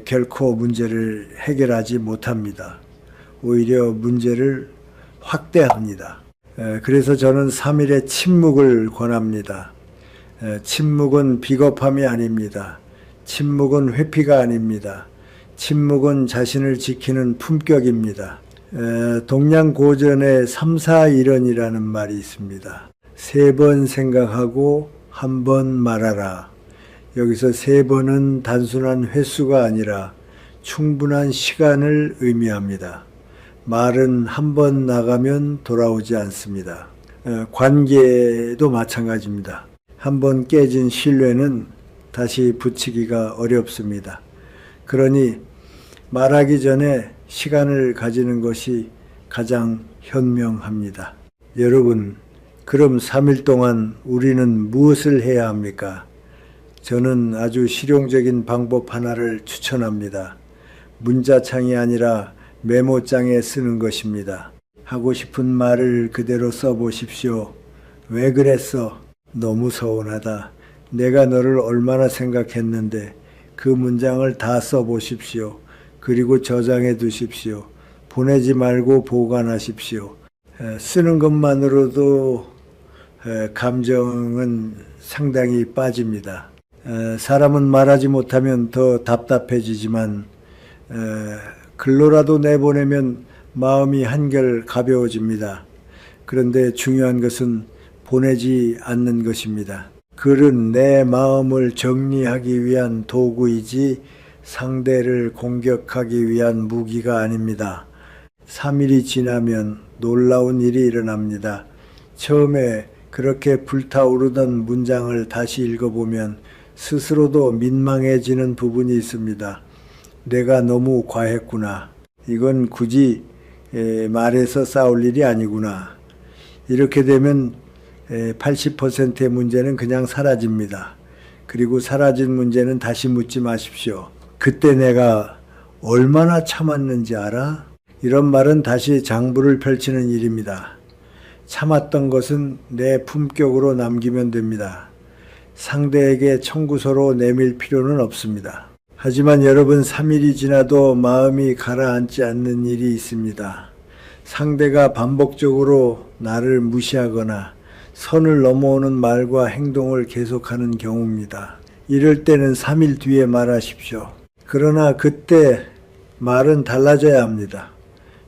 결코 문제를 해결하지 못합니다. 오히려 문제를 확대합니다. 그래서 저는 3일의 침묵을 권합니다. 침묵은 비겁함이 아닙니다. 침묵은 회피가 아닙니다. 침묵은 자신을 지키는 품격입니다. 동양고전에 3-4-1원이라는 말이 있습니다. 3번 생각하고 1번 말하라. 여기서 3번은 단순한 횟수가 아니라 충분한 시간을 의미합니다. 말은 1번 나가면 돌아오지 않습니다. 관계도 마찬가지입니다. 1번 깨진 신뢰는 다시 붙이기가 어렵습니다. 그러니 말하기 전에 시간을 가지는 것이 가장 현명합니다. 여러분, 그럼 3일 동안 우리는 무엇을 해야 합니까? 저는 아주 실용적인 방법 하나를 추천합니다. 문자창이 아니라 메모장에 쓰는 것입니다. 하고 싶은 말을 그대로 써보십시오. 왜 그랬어? 너무 서운하다. 내가 너를 얼마나 생각했는데. 그 문장을 다 써보십시오. 그리고 저장해 두십시오. 보내지 말고 보관하십시오. 쓰는 것만으로도 감정은 상당히 빠집니다. 사람은 말하지 못하면 더 답답해지지만 글로라도 내보내면 마음이 한결 가벼워집니다. 그런데 중요한 것은 보내지 않는 것입니다. 글은 내 마음을 정리하기 위한 도구이지 상대를 공격하기 위한 무기가 아닙니다. 3일이 지나면 놀라운 일이 일어납니다. 처음에 그렇게 불타오르던 문장을 다시 읽어보면 스스로도 민망해지는 부분이 있습니다. 내가 너무 과했구나. 이건 굳이 말해서 싸울 일이 아니구나. 이렇게 되면 80%의 문제는 그냥 사라집니다. 그리고 사라진 문제는 다시 묻지 마십시오. 그때 내가 얼마나 참았는지 알아? 이런 말은 다시 장부를 펼치는 일입니다. 참았던 것은 내 품격으로 남기면 됩니다. 상대에게 청구서로 내밀 필요는 없습니다. 하지만 여러분, 3일이 지나도 마음이 가라앉지 않는 일이 있습니다. 상대가 반복적으로 나를 무시하거나 선을 넘어오는 말과 행동을 계속하는 경우입니다. 이럴 때는 3일 뒤에 말하십시오. 그러나 그때 말은 달라져야 합니다.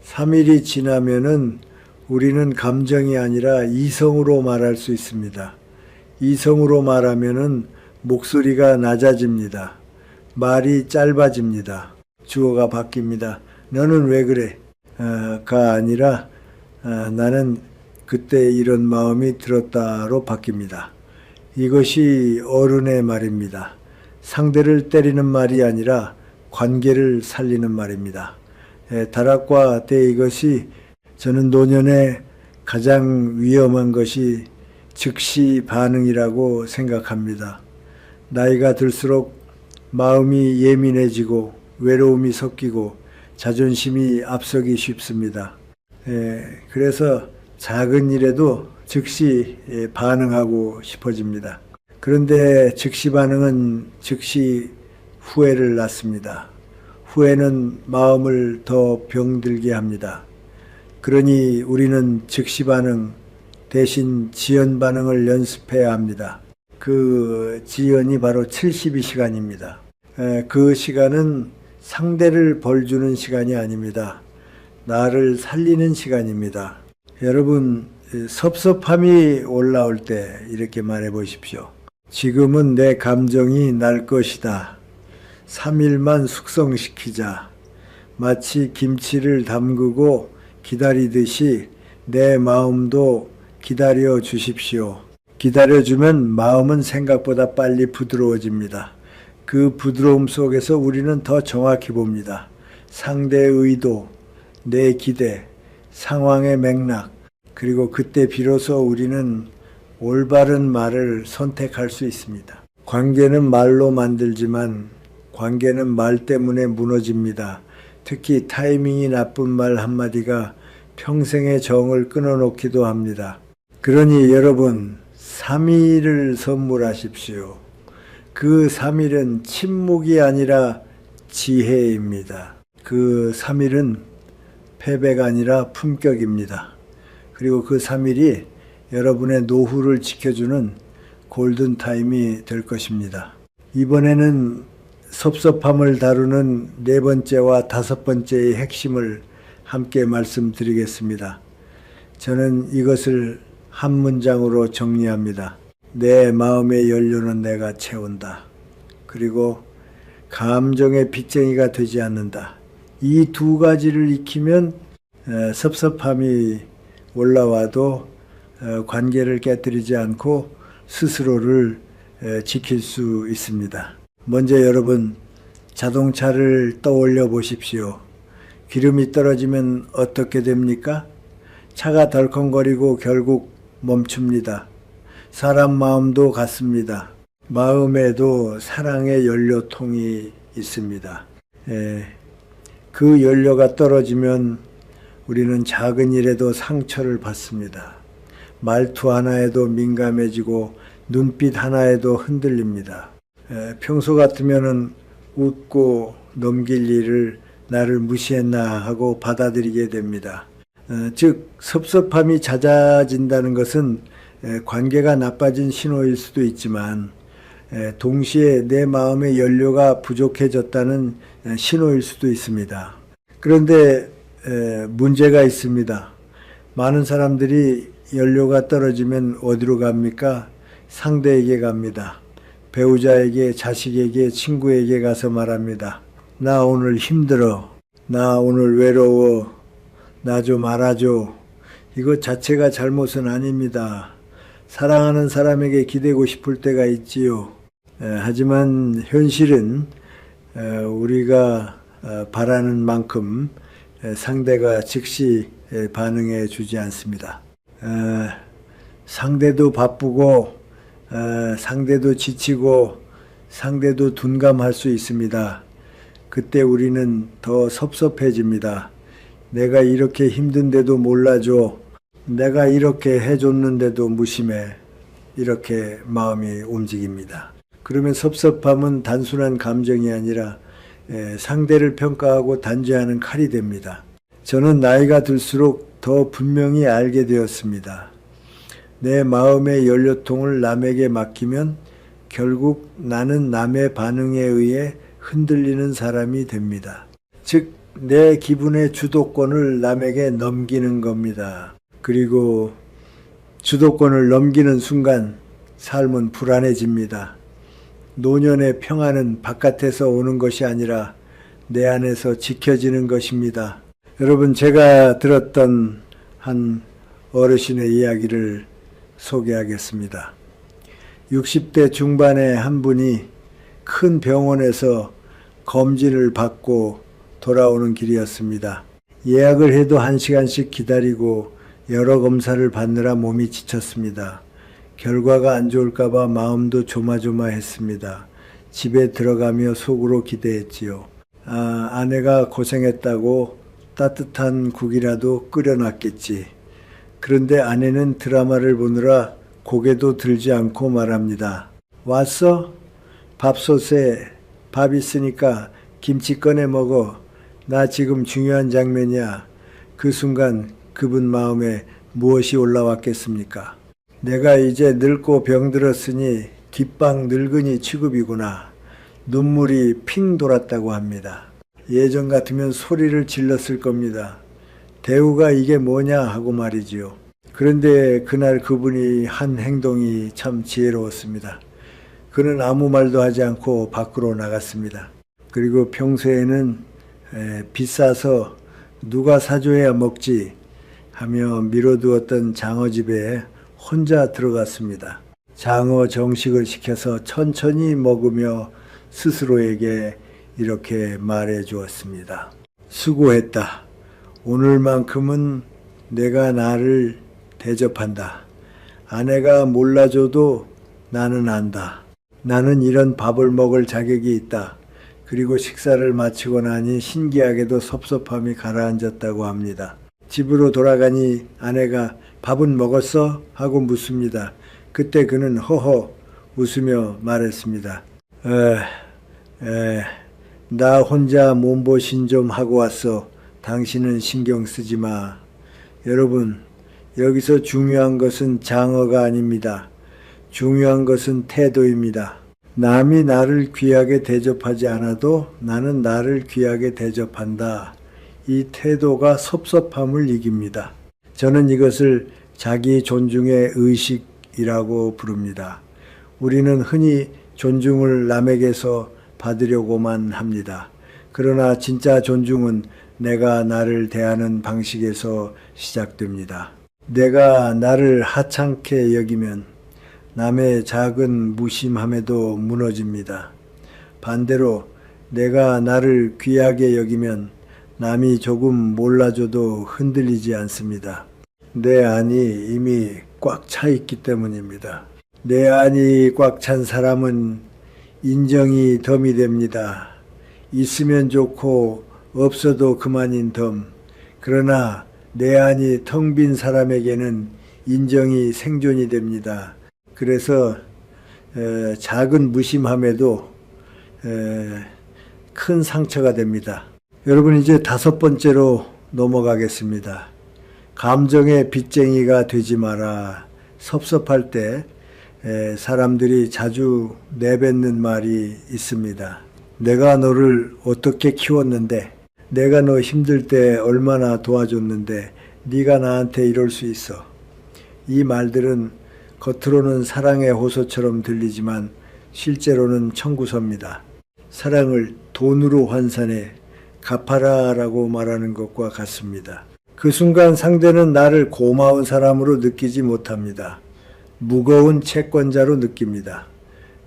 3일이 지나면은 우리는 감정이 아니라 이성으로 말할 수 있습니다. 이성으로 말하면은 목소리가 낮아집니다. 말이 짧아집니다. 주어가 바뀝니다. 너는 왜 그래? 가 아니라 나는 그때 이런 마음이 들었다로 바뀝니다. 이것이 어른의 말입니다. 상대를 때리는 말이 아니라 관계를 살리는 말입니다. 다락과 때 이것이 저는 노년에 가장 위험한 것이 즉시 반응이라고 생각합니다. 나이가 들수록 마음이 예민해지고 외로움이 섞이고 자존심이 앞서기 쉽습니다. 그래서 작은 일에도 즉시 반응하고 싶어집니다. 그런데 즉시 반응은 즉시 후회를 낳습니다. 후회는 마음을 더 병들게 합니다. 그러니 우리는 즉시 반응 대신 지연 반응을 연습해야 합니다. 그 지연이 바로 72시간입니다. 그 시간은 상대를 벌주는 시간이 아닙니다. 나를 살리는 시간입니다. 여러분, 섭섭함이 올라올 때 이렇게 말해 보십시오. 지금은 내 감정이 날 것이다. 3일만 숙성시키자. 마치 김치를 담그고 기다리듯이 내 마음도 기다려 주십시오. 기다려주면 마음은 생각보다 빨리 부드러워집니다. 그 부드러움 속에서 우리는 더 정확히 봅니다. 상대의 의도, 내 기대, 상황의 맥락, 그리고 그때 비로소 우리는 올바른 말을 선택할 수 있습니다. 관계는 말로 만들지만 관계는 말 때문에 무너집니다. 특히 타이밍이 나쁜 말 한마디가 평생의 정을 끊어놓기도 합니다. 그러니 여러분, 3일을 선물하십시오. 그 3일은 침묵이 아니라 지혜입니다. 그 3일은 패배가 아니라 품격입니다. 그리고 그 3일이 여러분의 노후를 지켜주는 골든타임이 될 것입니다. 이번에는 섭섭함을 다루는 4번째와 5번째의 핵심을 함께 말씀드리겠습니다. 저는 이것을 한 문장으로 정리합니다. 내 마음의 연료는 내가 채운다. 그리고 감정의 빚쟁이가 되지 않는다. 이 2가지를 익히면 섭섭함이 올라와도 관계를 깨뜨리지 않고 스스로를 지킬 수 있습니다. 먼저 여러분, 자동차를 떠올려 보십시오. 기름이 떨어지면 어떻게 됩니까? 차가 덜컹거리고 결국 멈춥니다. 사람 마음도 같습니다. 마음에도 사랑의 연료통이 있습니다. 그 연료가 떨어지면 우리는 작은 일에도 상처를 받습니다. 말투 하나에도 민감해지고 눈빛 하나에도 흔들립니다. 평소 같으면은 웃고 넘길 일을 나를 무시했나 하고 받아들이게 됩니다. 즉 섭섭함이 잦아진다는 것은 관계가 나빠진 신호일 수도 있지만 동시에 내 마음의 연료가 부족해졌다는 신호일 수도 있습니다. 그런데 문제가 있습니다. 많은 사람들이 연료가 떨어지면 어디로 갑니까? 상대에게 갑니다. 배우자에게, 자식에게, 친구에게 가서 말합니다. 나 오늘 힘들어. 나 오늘 외로워. 나 좀 알아줘. 이것 자체가 잘못은 아닙니다. 사랑하는 사람에게 기대고 싶을 때가 있지요. 하지만 현실은 우리가 바라는 만큼 상대가 즉시 반응해 주지 않습니다. 상대도 바쁘고 상대도 지치고 상대도 둔감할 수 있습니다. 그때 우리는 더 섭섭해집니다. 내가 이렇게 힘든데도 몰라줘. 내가 이렇게 해줬는데도 무심해. 이렇게 마음이 움직입니다. 그러면 섭섭함은 단순한 감정이 아니라 상대를 평가하고 단죄하는 칼이 됩니다. 저는 나이가 들수록 더 분명히 알게 되었습니다. 내 마음의 연료통을 남에게 맡기면 결국 나는 남의 반응에 의해 흔들리는 사람이 됩니다. 즉, 내 기분의 주도권을 남에게 넘기는 겁니다. 그리고 주도권을 넘기는 순간 삶은 불안해집니다. 노년의 평안은 바깥에서 오는 것이 아니라 내 안에서 지켜지는 것입니다. 여러분, 제가 들었던 한 어르신의 이야기를 소개하겠습니다. 60대 중반의 한 분이 큰 병원에서 검진을 받고 돌아오는 길이었습니다. 예약을 해도 1시간씩 기다리고 여러 검사를 받느라 몸이 지쳤습니다. 결과가 안 좋을까봐 마음도 조마조마했습니다. 집에 들어가며 속으로 기대했지요. 아내가 고생했다고 따뜻한 국이라도 끓여놨겠지. 그런데 아내는 드라마를 보느라 고개도 들지 않고 말합니다. 왔어? 밥솥에 밥 있으니까 김치 꺼내 먹어. 나 지금 중요한 장면이야. 그 순간 그분 마음에 무엇이 올라왔겠습니까? 내가 이제 늙고 병들었으니 뒷방 늙은이 취급이구나. 눈물이 핑 돌았다고 합니다. 예전 같으면 소리를 질렀을 겁니다. 대우가 이게 뭐냐 하고 말이지요. 그런데 그날 그분이 한 행동이 참 지혜로웠습니다. 그는 아무 말도 하지 않고 밖으로 나갔습니다. 그리고 평소에는 비싸서 누가 사줘야 먹지 하며 미뤄두었던 장어집에 혼자 들어갔습니다. 장어 정식을 시켜서 천천히 먹으며 스스로에게 이렇게 말해 주었습니다. 수고했다. 오늘만큼은 내가 나를 대접한다. 아내가 몰라줘도 나는 안다. 나는 이런 밥을 먹을 자격이 있다. 그리고 식사를 마치고 나니 신기하게도 섭섭함이 가라앉았다고 합니다. 집으로 돌아가니 아내가 밥은 먹었어? 하고 묻습니다. 그때 그는 허허 웃으며 말했습니다. 나 혼자 몸보신 좀 하고 왔어. 당신은 신경 쓰지 마. 여러분, 여기서 중요한 것은 장어가 아닙니다. 중요한 것은 태도입니다. 남이 나를 귀하게 대접하지 않아도 나는 나를 귀하게 대접한다. 이 태도가 섭섭함을 이깁니다. 저는 이것을 자기 존중의 의식이라고 부릅니다. 우리는 흔히 존중을 남에게서 받으려고만 합니다. 그러나 진짜 존중은 내가 나를 대하는 방식에서 시작됩니다. 내가 나를 하찮게 여기면 남의 작은 무심함에도 무너집니다. 반대로 내가 나를 귀하게 여기면 남이 조금 몰라줘도 흔들리지 않습니다. 내 안이 이미 꽉 차 있기 때문입니다. 내 안이 꽉 찬 사람은 인정이 덤이 됩니다. 있으면 좋고 없어도 그만인 덤. 그러나 내 안이 텅 빈 사람에게는 인정이 생존이 됩니다. 그래서 작은 무심함에도 큰 상처가 됩니다. 여러분, 이제 5번째로 넘어가겠습니다. 감정의 빚쟁이가 되지 마라. 섭섭할 때 사람들이 자주 내뱉는 말이 있습니다. 내가 너를 어떻게 키웠는데, 내가 너 힘들 때 얼마나 도와줬는데 네가 나한테 이럴 수 있어. 이 말들은 겉으로는 사랑의 호소처럼 들리지만 실제로는 청구서입니다. 사랑을 돈으로 환산해 갚아라라고 말하는 것과 같습니다. 그 순간 상대는 나를 고마운 사람으로 느끼지 못합니다. 무거운 채권자로 느낍니다.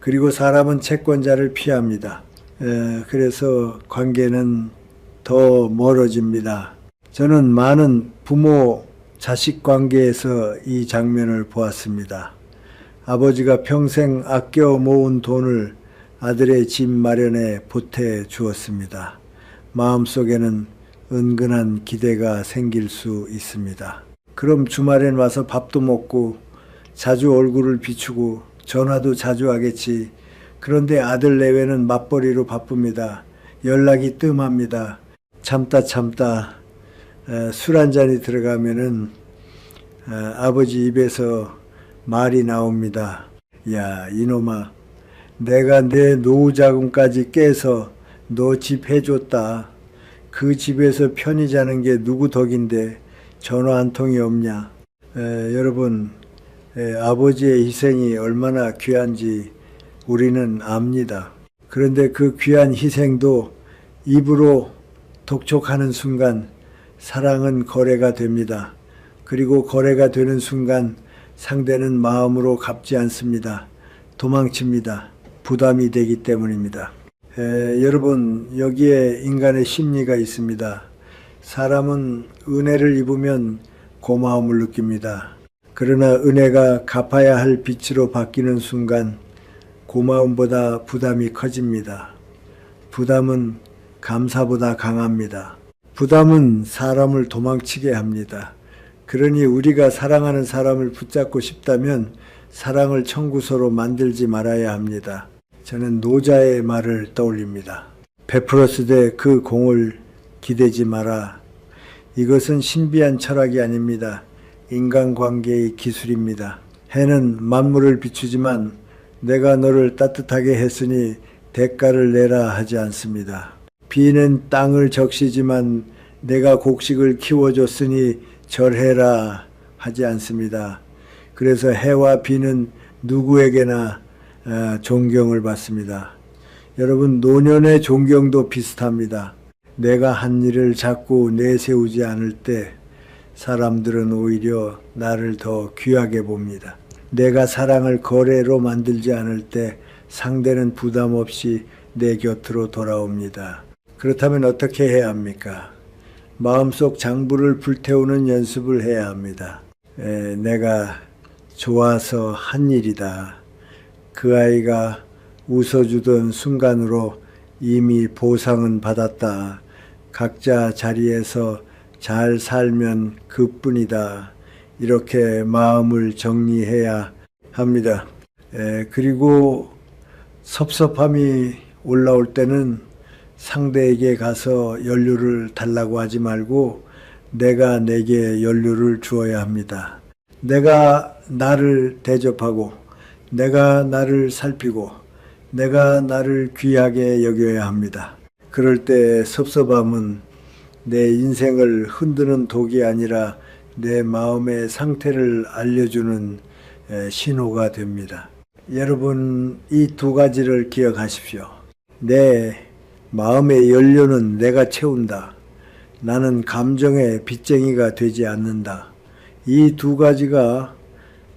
그리고 사람은 채권자를 피합니다. 그래서 관계는 더 멀어집니다. 저는 많은 부모 자식 관계에서 이 장면을 보았습니다. 아버지가 평생 아껴 모은 돈을 아들의 집 마련에 보태 주었습니다. 마음속에는 은근한 기대가 생길 수 있습니다. 그럼 주말엔 와서 밥도 먹고 자주 얼굴을 비추고 전화도 자주 하겠지. 그런데 아들 내외는 맞벌이로 바쁩니다. 연락이 뜸합니다. 참다 술 한 잔이 들어가면은 아버지 입에서 말이 나옵니다. 야, 이놈아, 내가 내 노후 자금까지 깨서 너 집 해줬다. 그 집에서 편히 자는 게 누구 덕인데 전화 한 통이 없냐. 여러분, 아버지의 희생이 얼마나 귀한지 우리는 압니다. 그런데 그 귀한 희생도 입으로 독촉하는 순간 사랑은 거래가 됩니다. 그리고 거래가 되는 순간 상대는 마음으로 갚지 않습니다. 도망칩니다. 부담이 되기 때문입니다. 여러분, 여기에 인간의 심리가 있습니다. 사람은 은혜를 입으면 고마움을 느낍니다. 그러나 은혜가 갚아야 할 빚으로 바뀌는 순간 고마움보다 부담이 커집니다. 부담은 감사보다 강합니다. 부담은 사람을 도망치게 합니다. 그러니 우리가 사랑하는 사람을 붙잡고 싶다면 사랑을 청구서로 만들지 말아야 합니다. 저는 노자의 말을 떠올립니다. 베풀었으되 그 공을 기대지 마라. 이것은 신비한 철학이 아닙니다. 인간관계의 기술입니다. 해는 만물을 비추지만 내가 너를 따뜻하게 했으니 대가를 내라 하지 않습니다. 비는 땅을 적시지만 내가 곡식을 키워줬으니 절해라 하지 않습니다. 그래서 해와 비는 누구에게나 존경을 받습니다. 여러분, 노년의 존경도 비슷합니다. 내가 한 일을 자꾸 내세우지 않을 때 사람들은 오히려 나를 더 귀하게 봅니다. 내가 사랑을 거래로 만들지 않을 때 상대는 부담 없이 내 곁으로 돌아옵니다. 그렇다면 어떻게 해야 합니까? 마음속 장부를 불태우는 연습을 해야 합니다. 내가 좋아서 한 일이다. 그 아이가 웃어주던 순간으로 이미 보상은 받았다. 각자 자리에서 잘 살면 그뿐이다. 이렇게 마음을 정리해야 합니다. 그리고 섭섭함이 올라올 때는 상대에게 가서 연료를 달라고 하지 말고 내가 내게 연료를 주어야 합니다. 내가 나를 대접하고 내가 나를 살피고 내가 나를 귀하게 여겨야 합니다. 그럴 때 섭섭함은 내 인생을 흔드는 독이 아니라 내 마음의 상태를 알려주는 신호가 됩니다. 여러분, 이 두 가지를 기억하십시오. 내 마음의 연료는 내가 채운다. 나는 감정의 빚쟁이가 되지 않는다. 이 두 가지가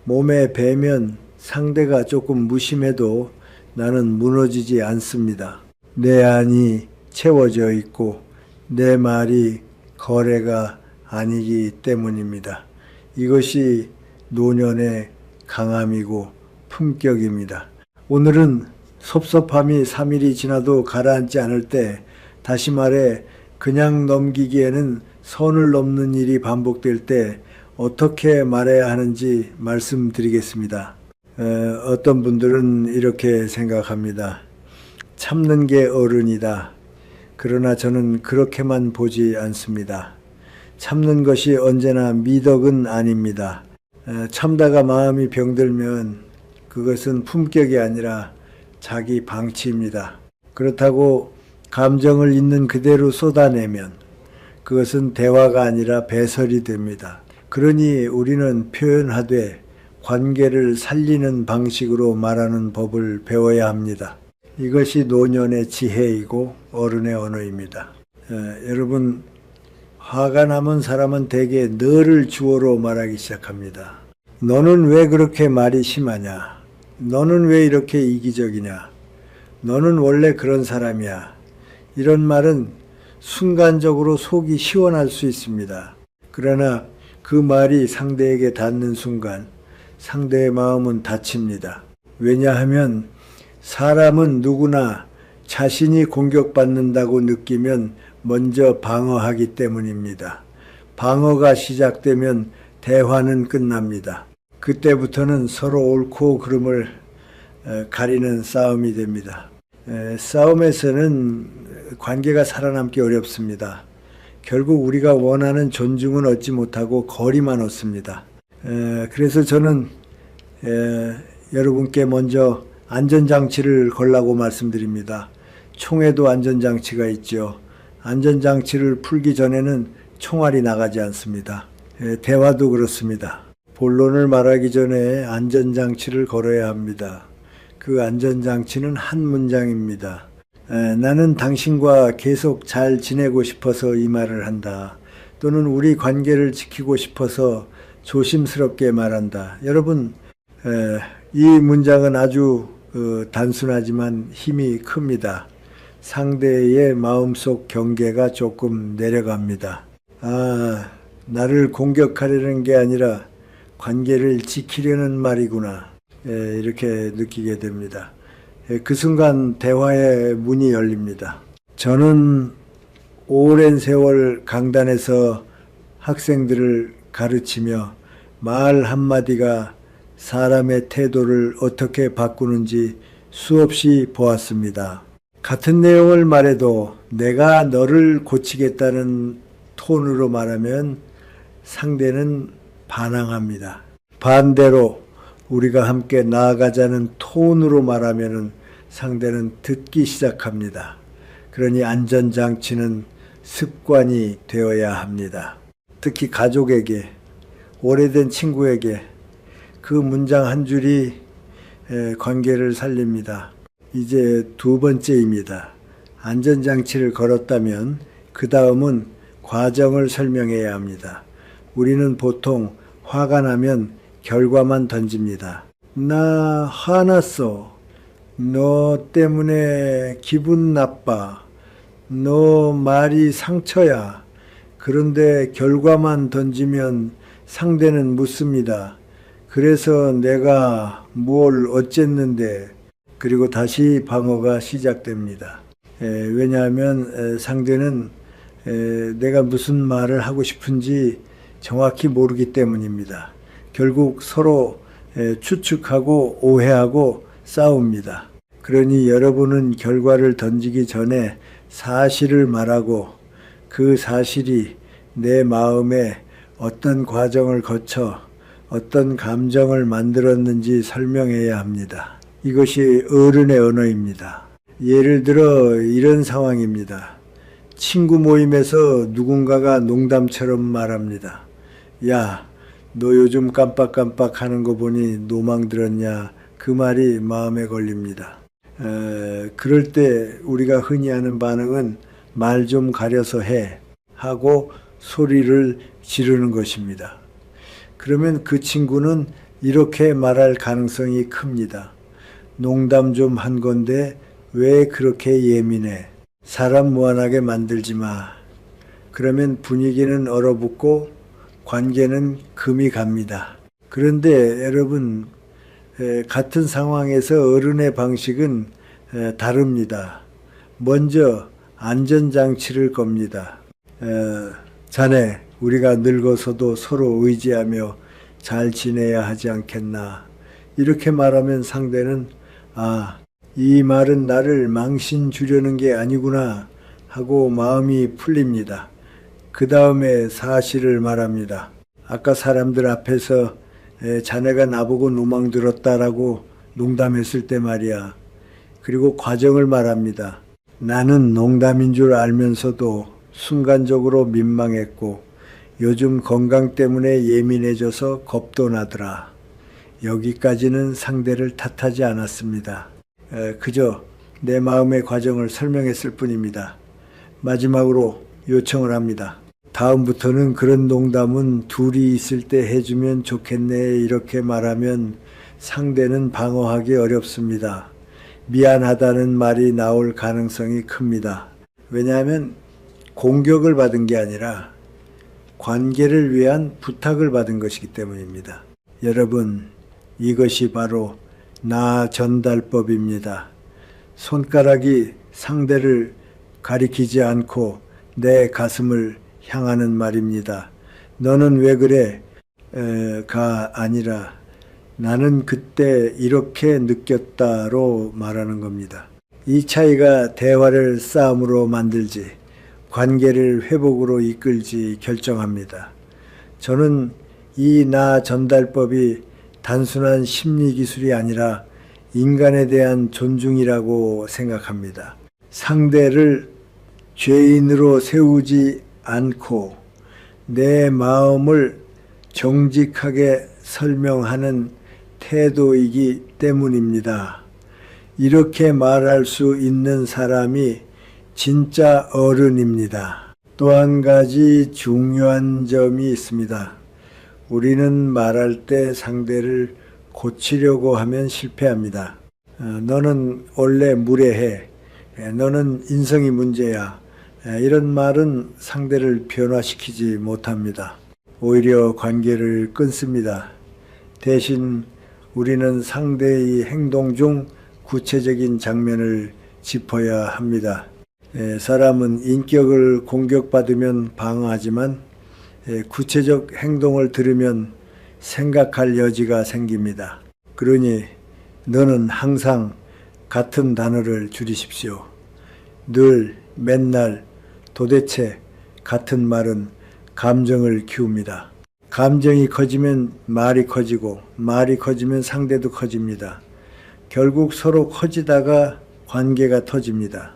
몸에 배면 상대가 조금 무심해도 나는 무너지지 않습니다. 내 안이 채워져 있고 내 말이 거래가 아니기 때문입니다. 이것이 노년의 강함이고 품격입니다. 오늘은 섭섭함이 3일이 지나도 가라앉지 않을 때, 다시 말해 그냥 넘기기에는 선을 넘는 일이 반복될 때 어떻게 말해야 하는지 말씀드리겠습니다. 어떤 분들은 이렇게 생각합니다. 참는 게 어른이다. 그러나 저는 그렇게만 보지 않습니다. 참는 것이 언제나 미덕은 아닙니다. 참다가 마음이 병들면 그것은 품격이 아니라 자기 방치입니다. 그렇다고 감정을 있는 그대로 쏟아내면 그것은 대화가 아니라 배설이 됩니다. 그러니 우리는 표현하되 관계를 살리는 방식으로 말하는 법을 배워야 합니다. 이것이 노년의 지혜이고 어른의 언어입니다. 여러분, 화가 남은 사람은 대개 너를 주어로 말하기 시작합니다. 너는 왜 그렇게 말이 심하냐? 너는 왜 이렇게 이기적이냐? 너는 원래 그런 사람이야. 이런 말은 순간적으로 속이 시원할 수 있습니다. 그러나 그 말이 상대에게 닿는 순간 상대의 마음은 다칩니다. 왜냐하면 사람은 누구나 자신이 공격받는다고 느끼면 먼저 방어하기 때문입니다. 방어가 시작되면 대화는 끝납니다. 그때부터는 서로 옳고 그름을 가리는 싸움이 됩니다. 싸움에서는 관계가 살아남기 어렵습니다. 결국 우리가 원하는 존중은 얻지 못하고 거리만 얻습니다. 그래서 저는 여러분께 먼저 안전장치를 걸라고 말씀드립니다. 총에도 안전장치가 있죠. 안전장치를 풀기 전에는 총알이 나가지 않습니다. 대화도 그렇습니다. 본론을 말하기 전에 안전장치를 걸어야 합니다. 그 안전장치는 한 문장입니다. 나는 당신과 계속 잘 지내고 싶어서 이 말을 한다. 또는 우리 관계를 지키고 싶어서 조심스럽게 말한다. 여러분, 이 문장은 아주 단순하지만 힘이 큽니다. 상대의 마음속 경계가 조금 내려갑니다. 나를 공격하려는 게 아니라 관계를 지키려는 말이구나. 이렇게 느끼게 됩니다. 그 순간 대화의 문이 열립니다. 저는 오랜 세월 강단에서 학생들을 가르치며 말 한마디가 사람의 태도를 어떻게 바꾸는지 수없이 보았습니다. 같은 내용을 말해도 내가 너를 고치겠다는 톤으로 말하면 상대는 반항합니다. 반대로 우리가 함께 나아가자는 톤으로 말하면 상대는 듣기 시작합니다. 그러니 안전장치는 습관이 되어야 합니다. 특히 가족에게, 오래된 친구에게 그 문장 한 줄이 관계를 살립니다. 이제 두 번째입니다. 안전장치를 걸었다면 그 다음은 과정을 설명해야 합니다. 우리는 보통 화가 나면 결과만 던집니다. 나 화났어. 너 때문에 기분 나빠. 너 말이 상처야. 그런데 결과만 던지면 상대는 묻습니다. 그래서 내가 뭘 어쨌는데, 그리고 다시 방어가 시작됩니다. 왜냐하면 상대는 내가 무슨 말을 하고 싶은지 정확히 모르기 때문입니다. 결국 서로 추측하고 오해하고 싸웁니다. 그러니 여러분은 결과를 던지기 전에 사실을 말하고 그 사실이 내 마음에 어떤 과정을 거쳐 어떤 감정을 만들었는지 설명해야 합니다. 이것이 어른의 언어입니다. 예를 들어 이런 상황입니다. 친구 모임에서 누군가가 농담처럼 말합니다. 야, 너 요즘 깜빡깜빡 하는 거 보니 노망 들었냐? 그 말이 마음에 걸립니다. 그럴 때 우리가 흔히 하는 반응은 말 좀 가려서 해 하고 소리를 지르는 것입니다. 그러면 그 친구는 이렇게 말할 가능성이 큽니다. 농담 좀 한 건데 왜 그렇게 예민해? 사람 무안하게 만들지 마. 그러면 분위기는 얼어붙고 관계는 금이 갑니다. 그런데 여러분, 같은 상황에서 어른의 방식은 다릅니다. 먼저 안전장치를 겁니다. 자네, 우리가 늙어서도 서로 의지하며 잘 지내야 하지 않겠나. 이렇게 말하면 상대는 이 말은 나를 망신 주려는 게 아니구나 하고 마음이 풀립니다. 그 다음에 사실을 말합니다. 아까 사람들 앞에서 자네가 나보고 노망 들었다라고 농담했을 때 말이야. 그리고 과정을 말합니다. 나는 농담인 줄 알면서도 순간적으로 민망했고 요즘 건강 때문에 예민해져서 겁도 나더라. 여기까지는 상대를 탓하지 않았습니다. 그저 내 마음의 과정을 설명했을 뿐입니다. 마지막으로 요청을 합니다. 다음부터는 그런 농담은 둘이 있을 때 해주면 좋겠네. 이렇게 말하면 상대는 방어하기 어렵습니다. 미안하다는 말이 나올 가능성이 큽니다. 왜냐하면 공격을 받은 게 아니라 관계를 위한 부탁을 받은 것이기 때문입니다. 여러분, 이것이 바로 나 전달법입니다. 손가락이 상대를 가리키지 않고 내 가슴을 향하는 말입니다. 너는 왜 그래? 가 아니라 나는 그때 이렇게 느꼈다로 말하는 겁니다. 이 차이가 대화를 싸움으로 만들지 관계를 회복으로 이끌지 결정합니다. 저는 이 나 전달법이 단순한 심리 기술이 아니라 인간에 대한 존중이라고 생각합니다. 상대를 죄인으로 세우지 않고 내 마음을 정직하게 설명하는 태도이기 때문입니다. 이렇게 말할 수 있는 사람이 진짜 어른입니다. 또 한 가지 중요한 점이 있습니다. 우리는 말할 때 상대를 고치려고 하면 실패합니다. 너는 원래 무례해. 너는 인성이 문제야. 이런 말은 상대를 변화시키지 못합니다. 오히려 관계를 끊습니다. 대신 우리는 상대의 행동 중 구체적인 장면을 짚어야 합니다. 사람은 인격을 공격받으면 방어하지만 구체적 행동을 들으면 생각할 여지가 생깁니다. 그러니 너는 항상 같은 단어를 줄이십시오. 늘, 맨날, 도대체 같은 말은 감정을 키웁니다. 감정이 커지면 말이 커지고 말이 커지면 상대도 커집니다. 결국 서로 커지다가 관계가 터집니다.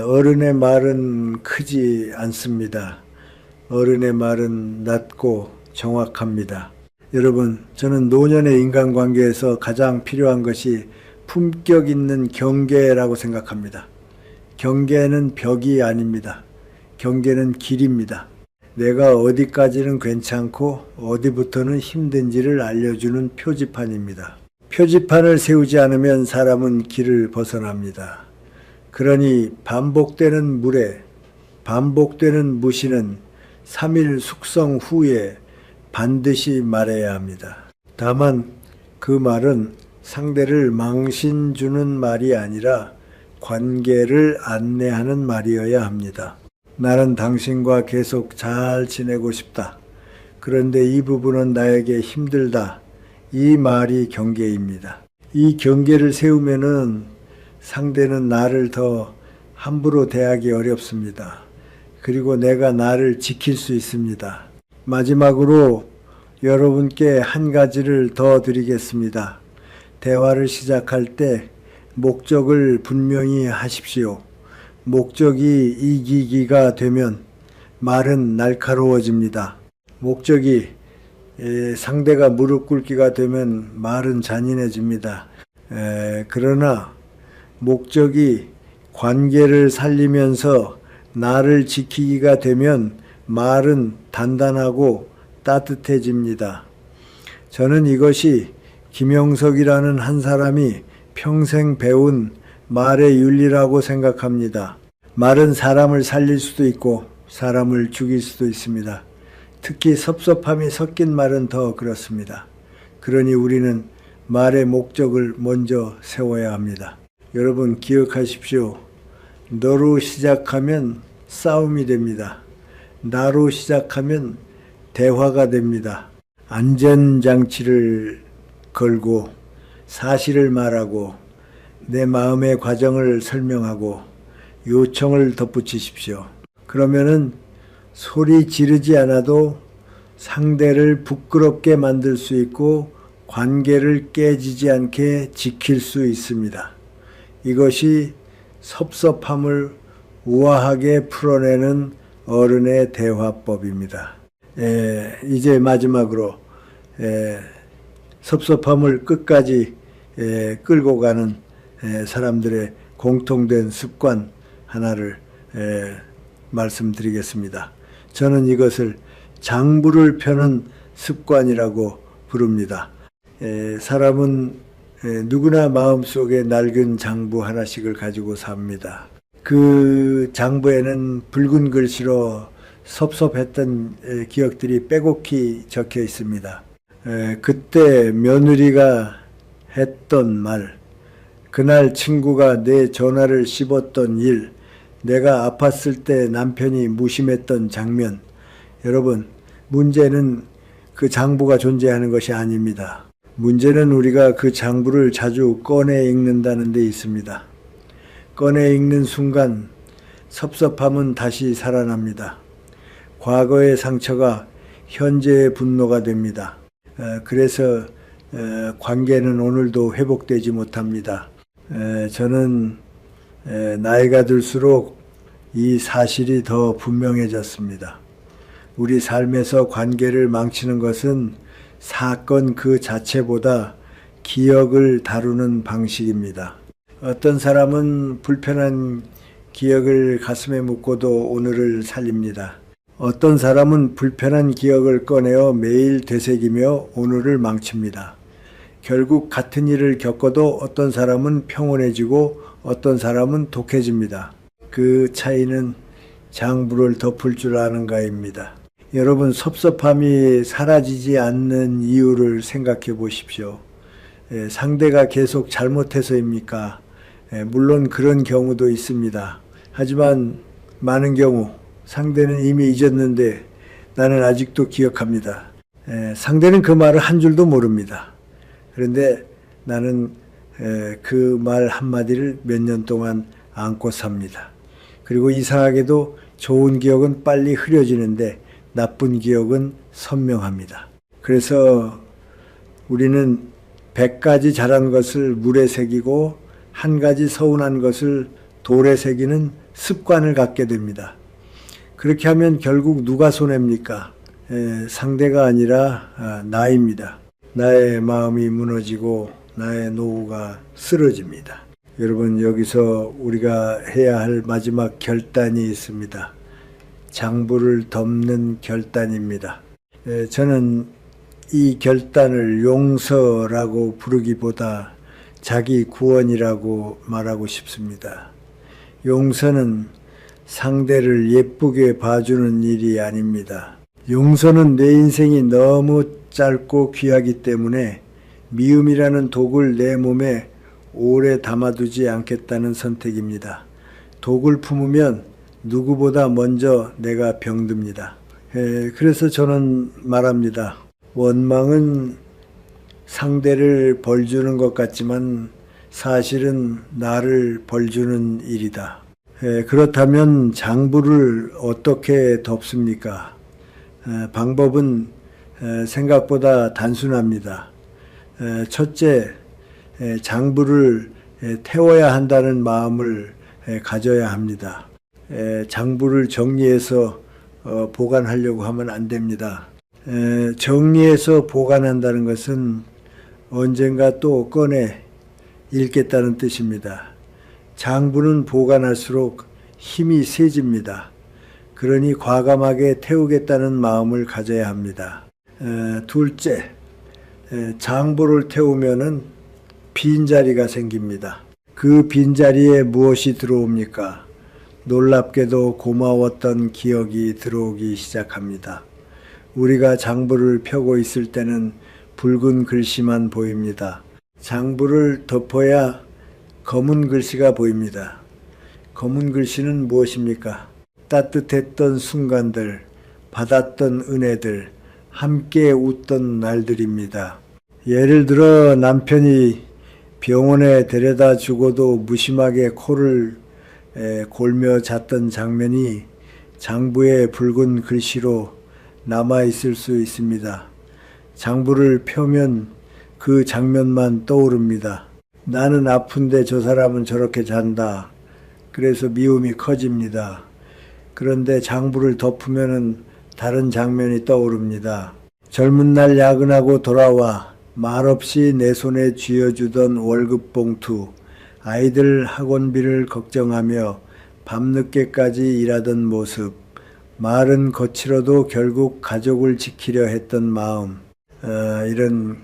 어른의 말은 크지 않습니다. 어른의 말은 낮고 정확합니다. 여러분, 저는 노년의 인간관계에서 가장 필요한 것이 품격 있는 경계라고 생각합니다. 경계는 벽이 아닙니다. 경계는 길입니다. 내가 어디까지는 괜찮고 어디부터는 힘든지를 알려주는 표지판입니다. 표지판을 세우지 않으면 사람은 길을 벗어납니다. 그러니 반복되는 물에 반복되는 무시는 3일 숙성 후에 반드시 말해야 합니다. 다만 그 말은 상대를 망신 주는 말이 아니라 관계를 안내하는 말이어야 합니다. 나는 당신과 계속 잘 지내고 싶다. 그런데 이 부분은 나에게 힘들다. 이 말이 경계입니다. 이 경계를 세우면은 상대는 나를 더 함부로 대하기 어렵습니다. 그리고 내가 나를 지킬 수 있습니다. 마지막으로 여러분께 한 가지를 더 드리겠습니다. 대화를 시작할 때 목적을 분명히 하십시오. 목적이 이기기가 되면 말은 날카로워집니다. 목적이 상대가 무릎 꿇기가 되면 말은 잔인해집니다. 그러나 목적이 관계를 살리면서 나를 지키기가 되면 말은 단단하고 따뜻해집니다. 저는 이것이 김영석이라는 한 사람이 평생 배운 말의 윤리라고 생각합니다. 말은 사람을 살릴 수도 있고 사람을 죽일 수도 있습니다. 특히 섭섭함이 섞인 말은 더 그렇습니다. 그러니 우리는 말의 목적을 먼저 세워야 합니다. 여러분 기억하십시오. 너로 시작하면 싸움이 됩니다. 나로 시작하면 대화가 됩니다. 안전장치를 걸고 사실을 말하고 내 마음의 과정을 설명하고 요청을 덧붙이십시오. 그러면은 소리 지르지 않아도 상대를 부끄럽게 만들 수 있고 관계를 깨지지 않게 지킬 수 있습니다. 이것이 섭섭함을 우아하게 풀어내는 어른의 대화법입니다. 이제 마지막으로 섭섭함을 끝까지 끌고 가는 사람들의 공통된 습관 하나를 말씀드리겠습니다. 저는 이것을 장부를 펴는 습관이라고 부릅니다. 사람은 누구나 마음속에 낡은 장부 하나씩을 가지고 삽니다. 그 장부에는 붉은 글씨로 섭섭했던 기억들이 빼곡히 적혀 있습니다. 그때 며느리가 했던 말, 그날 친구가 내 전화를 씹었던 일, 내가 아팠을 때 남편이 무심했던 장면. 여러분, 문제는 그 장부가 존재하는 것이 아닙니다. 문제는 우리가 그 장부를 자주 꺼내 읽는다는 데 있습니다. 꺼내 읽는 순간 섭섭함은 다시 살아납니다. 과거의 상처가 현재의 분노가 됩니다. 그래서 관계는 오늘도 회복되지 못합니다. 저는 나이가 들수록 이 사실이 더 분명해졌습니다. 우리 삶에서 관계를 망치는 것은 사건 그 자체보다 기억을 다루는 방식입니다. 어떤 사람은 불편한 기억을 가슴에 묻고도 오늘을 살립니다. 어떤 사람은 불편한 기억을 꺼내어 매일 되새기며 오늘을 망칩니다. 결국 같은 일을 겪어도 어떤 사람은 평온해지고 어떤 사람은 독해집니다. 그 차이는 장부를 덮을 줄 아는가입니다. 여러분, 섭섭함이 사라지지 않는 이유를 생각해 보십시오. 상대가 계속 잘못해서입니까? 물론 그런 경우도 있습니다. 하지만 많은 경우 상대는 이미 잊었는데 나는 아직도 기억합니다. 상대는 그 말을 한 줄도 모릅니다. 그런데 나는 그 말 한마디를 몇 년 동안 안고 삽니다. 그리고 이상하게도 좋은 기억은 빨리 흐려지는데 나쁜 기억은 선명합니다. 그래서 우리는 100가지 잘한 것을 물에 새기고 한 가지 서운한 것을 돌에 새기는 습관을 갖게 됩니다. 그렇게 하면 결국 누가 손해입니까? 상대가 아니라 나입니다. 나의 마음이 무너지고 나의 노후가 쓰러집니다. 여러분, 여기서 우리가 해야 할 마지막 결단이 있습니다. 장부를 덮는 결단입니다. 저는 이 결단을 용서라고 부르기보다 자기 구원이라고 말하고 싶습니다. 용서는 상대를 예쁘게 봐주는 일이 아닙니다. 용서는 내 인생이 너무 짧고 귀하기 때문에 미움이라는 독을 내 몸에 오래 담아두지 않겠다는 선택입니다. 독을 품으면 누구보다 먼저 내가 병듭니다. 그래서 저는 말합니다. 원망은 상대를 벌주는 것 같지만 사실은 나를 벌주는 일이다. 그렇다면 장부를 어떻게 덮습니까? 방법은 생각보다 단순합니다. 첫째, 장부를 태워야 한다는 마음을 가져야 합니다. 장부를 정리해서 보관하려고 하면 안 됩니다. 정리해서 보관한다는 것은 언젠가 또 꺼내 읽겠다는 뜻입니다. 장부는 보관할수록 힘이 세집니다. 그러니 과감하게 태우겠다는 마음을 가져야 합니다. 둘째, 장부를 태우면은 빈자리가 생깁니다. 그 빈자리에 무엇이 들어옵니까? 놀랍게도 고마웠던 기억이 들어오기 시작합니다. 우리가 장부를 펴고 있을 때는 붉은 글씨만 보입니다. 장부를 덮어야 검은 글씨가 보입니다. 검은 글씨는 무엇입니까? 따뜻했던 순간들, 받았던 은혜들, 함께 웃던 날들입니다. 예를 들어 남편이 병원에 데려다 주고도 무심하게 코를 골며 잤던 장면이 장부의 붉은 글씨로 남아있을 수 있습니다. 장부를 펴면 그 장면만 떠오릅니다. 나는 아픈데 저 사람은 저렇게 잔다. 그래서 미움이 커집니다. 그런데 장부를 덮으면 다른 장면이 떠오릅니다. 젊은 날 야근하고 돌아와 말없이 내 손에 쥐어주던 월급 봉투, 아이들 학원비를 걱정하며 밤늦게까지 일하던 모습, 말은 거칠어도 결국 가족을 지키려 했던 마음, 이런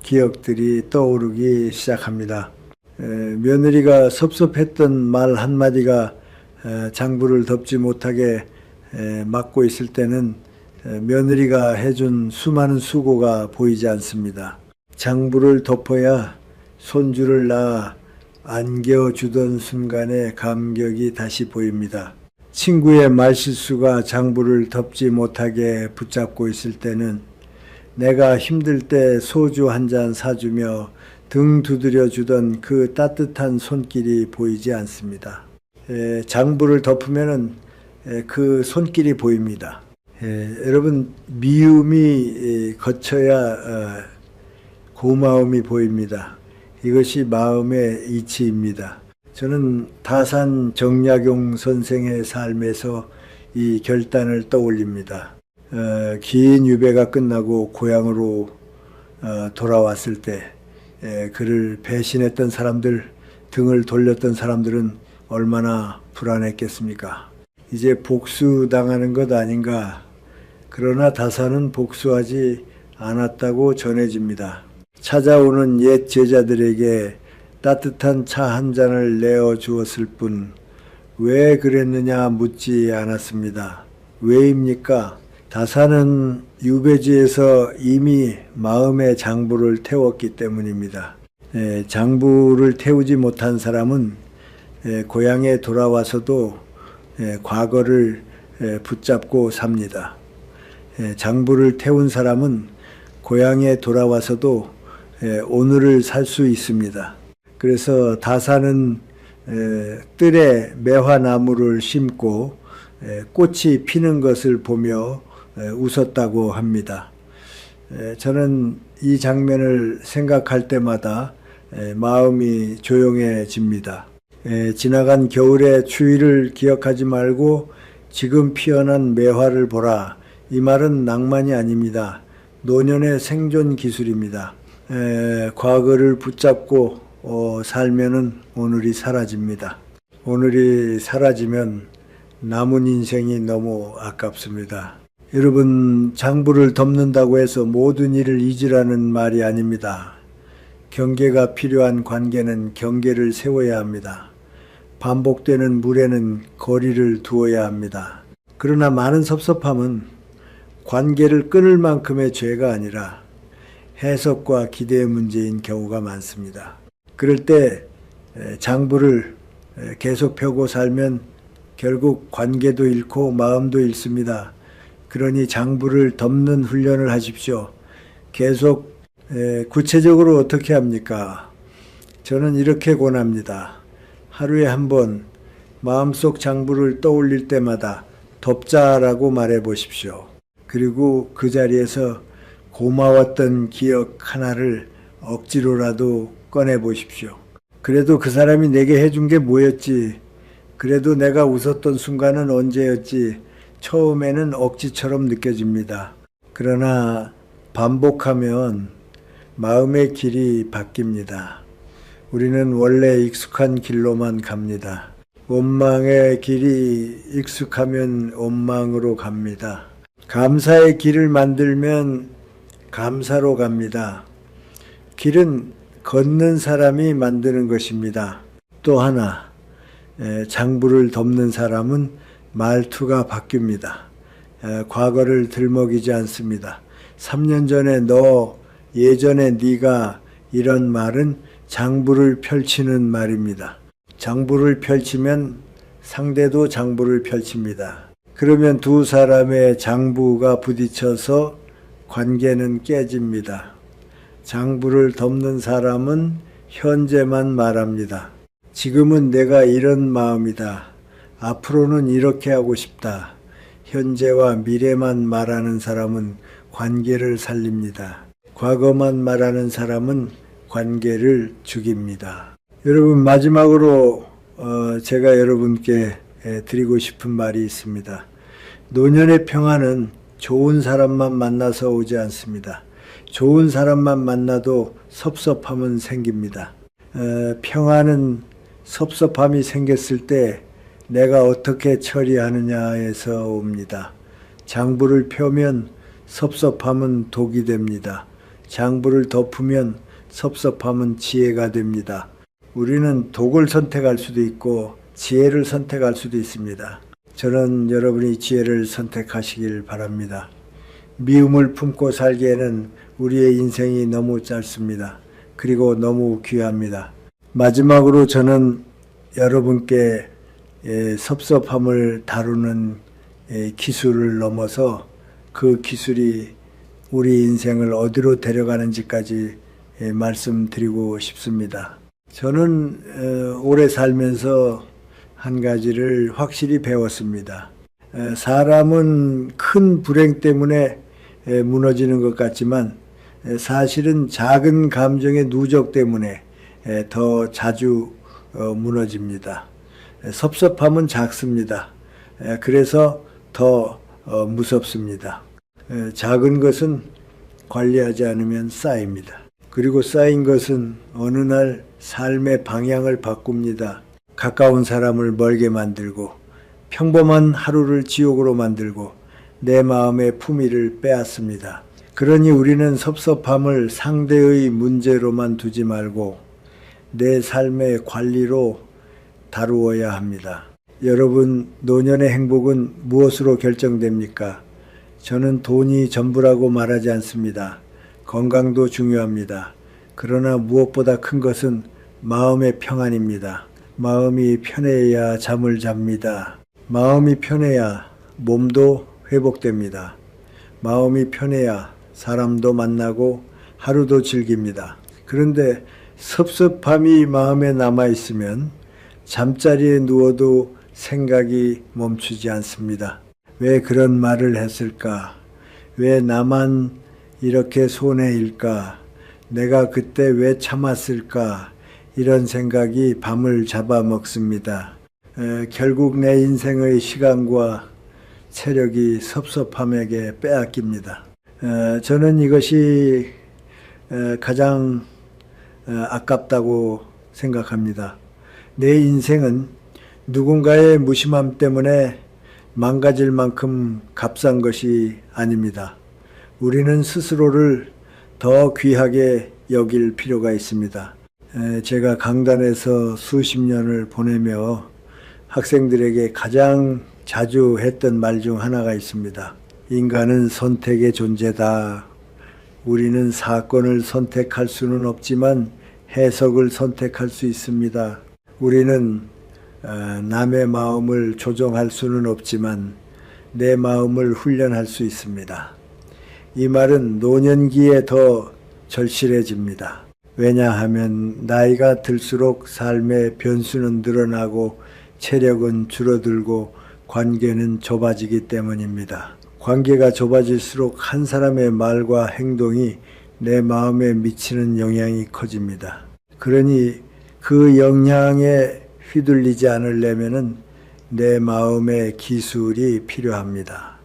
기억들이 떠오르기 시작합니다. 며느리가 섭섭했던 말 한마디가 장부를 덮지 못하게 막고 있을 때는 며느리가 해준 수많은 수고가 보이지 않습니다. 장부를 덮어야 손주를 낳아 안겨주던 순간의 감격이 다시 보입니다. 친구의 말실수가 장부를 덮지 못하게 붙잡고 있을 때는 내가 힘들 때 소주 한 잔 사주며 등 두드려 주던 그 따뜻한 손길이 보이지 않습니다. 장부를 덮으면 그 손길이 보입니다. 여러분, 미움이 거쳐야 고마움이 보입니다. 이것이 마음의 이치입니다. 저는 다산 정약용 선생의 삶에서 이 결단을 떠올립니다. 긴 유배가 끝나고 고향으로 돌아왔을 때 그를 배신했던 사람들, 등을 돌렸던 사람들은 얼마나 불안했겠습니까? 이제 복수당하는 것 아닌가. 그러나 다산은 복수하지 않았다고 전해집니다. 찾아오는 옛 제자들에게 따뜻한 차 한 잔을 내어 주었을 뿐 왜 그랬느냐 묻지 않았습니다. 왜입니까? 다산은 유배지에서 이미 마음의 장부를 태웠기 때문입니다. 장부를 태우지 못한 사람은 고향에 돌아와서도 과거를 붙잡고 삽니다. 장부를 태운 사람은 고향에 돌아와서도 오늘을 살 수 있습니다. 그래서 다산은 뜰에 매화나무를 심고 꽃이 피는 것을 보며 웃었다고 합니다. 저는 이 장면을 생각할 때마다 마음이 조용해집니다. 지나간 겨울의 추위를 기억하지 말고 지금 피어난 매화를 보라. 이 말은 낭만이 아닙니다. 노년의 생존 기술입니다. 과거를 붙잡고 살면은 오늘이 사라집니다. 오늘이 사라지면 남은 인생이 너무 아깝습니다. 여러분, 장부를 덮는다고 해서 모든 일을 잊으라는 말이 아닙니다. 경계가 필요한 관계는 경계를 세워야 합니다. 반복되는 물에는 거리를 두어야 합니다. 그러나 많은 섭섭함은 관계를 끊을 만큼의 죄가 아니라 해석과 기대의 문제인 경우가 많습니다. 그럴 때 장부를 계속 펴고 살면 결국 관계도 잃고 마음도 잃습니다. 그러니 장부를 덮는 훈련을 하십시오. 계속 구체적으로 어떻게 합니까? 저는 이렇게 권합니다. 하루에 한 번 마음속 장부를 떠올릴 때마다 덮자라고 말해 보십시오. 그리고 그 자리에서 고마웠던 기억 하나를 억지로라도 꺼내 보십시오. 그래도 그 사람이 내게 해준 게 뭐였지? 그래도 내가 웃었던 순간은 언제였지? 처음에는 억지처럼 느껴집니다. 그러나 반복하면 마음의 길이 바뀝니다. 우리는 원래 익숙한 길로만 갑니다. 원망의 길이 익숙하면 원망으로 갑니다. 감사의 길을 만들면 감사로 갑니다. 길은 걷는 사람이 만드는 것입니다. 또 하나, 장부를 덮는 사람은 말투가 바뀝니다. 과거를 들먹이지 않습니다. 3년 전에 너, 예전에 네가, 이런 말은 장부를 펼치는 말입니다. 장부를 펼치면 상대도 장부를 펼칩니다. 그러면 두 사람의 장부가 부딪혀서 관계는 깨집니다. 장부를 덮는 사람은 현재만 말합니다. 지금은 내가 이런 마음이다. 앞으로는 이렇게 하고 싶다. 현재와 미래만 말하는 사람은 관계를 살립니다. 과거만 말하는 사람은 관계를 죽입니다. 여러분, 마지막으로 제가 여러분께 드리고 싶은 말이 있습니다. 노년의 평화는 좋은 사람만 만나서 오지 않습니다. 좋은 사람만 만나도 섭섭함은 생깁니다. 평화는 섭섭함이 생겼을 때 내가 어떻게 처리하느냐에서 옵니다. 장부를 펴면 섭섭함은 독이 됩니다. 장부를 덮으면 섭섭함은 지혜가 됩니다. 우리는 독을 선택할 수도 있고 지혜를 선택할 수도 있습니다. 저는 여러분이 지혜를 선택하시길 바랍니다. 미움을 품고 살기에는 우리의 인생이 너무 짧습니다. 그리고 너무 귀합니다. 마지막으로 저는 여러분께 섭섭함을 다루는 기술을 넘어서 그 기술이 우리 인생을 어디로 데려가는지까지 말씀드리고 싶습니다. 저는 오래 살면서 한 가지를 확실히 배웠습니다. 사람은 큰 불행 때문에 무너지는 것 같지만 사실은 작은 감정의 누적 때문에 더 자주 무너집니다. 섭섭함은 작습니다. 그래서 더 무섭습니다. 작은 것은 관리하지 않으면 쌓입니다. 그리고 쌓인 것은 어느 날 삶의 방향을 바꿉니다. 가까운 사람을 멀게 만들고 평범한 하루를 지옥으로 만들고 내 마음의 품위를 빼앗습니다. 그러니 우리는 섭섭함을 상대의 문제로만 두지 말고 내 삶의 관리로 다루어야 합니다. 여러분, 노년의 행복은 무엇으로 결정됩니까? 저는 돈이 전부라고 말하지 않습니다. 건강도 중요합니다. 그러나 무엇보다 큰 것은 마음의 평안입니다. 마음이 편해야 잠을 잡니다. 마음이 편해야 몸도 회복됩니다. 마음이 편해야 사람도 만나고 하루도 즐깁니다. 그런데 섭섭함이 마음에 남아있으면 잠자리에 누워도 생각이 멈추지 않습니다. 왜 그런 말을 했을까? 왜 나만 이렇게 손해일까? 내가 그때 왜 참았을까? 이런 생각이 밤을 잡아먹습니다. 결국 내 인생의 시간과 체력이 섭섭함에게 빼앗깁니다. 저는 이것이 가장 아깝다고 생각합니다. 내 인생은 누군가의 무심함 때문에 망가질 만큼 값싼 것이 아닙니다. 우리는 스스로를 더 귀하게 여길 필요가 있습니다. 제가 강단에서 수십 년을 보내며 학생들에게 가장 자주 했던 말 중 하나가 있습니다. 인간은 선택의 존재다. 우리는 사건을 선택할 수는 없지만 해석을 선택할 수 있습니다. 우리는 남의 마음을 조종할 수는 없지만 내 마음을 훈련할 수 있습니다. 이 말은 노년기에 더 절실해집니다. 왜냐하면 나이가 들수록 삶의 변수는 늘어나고 체력은 줄어들고 관계는 좁아지기 때문입니다. 관계가 좁아질수록 한 사람의 말과 행동이 내 마음에 미치는 영향이 커집니다. 그러니 그 영향에 휘둘리지 않으려면 내 마음의 기술이 필요합니다.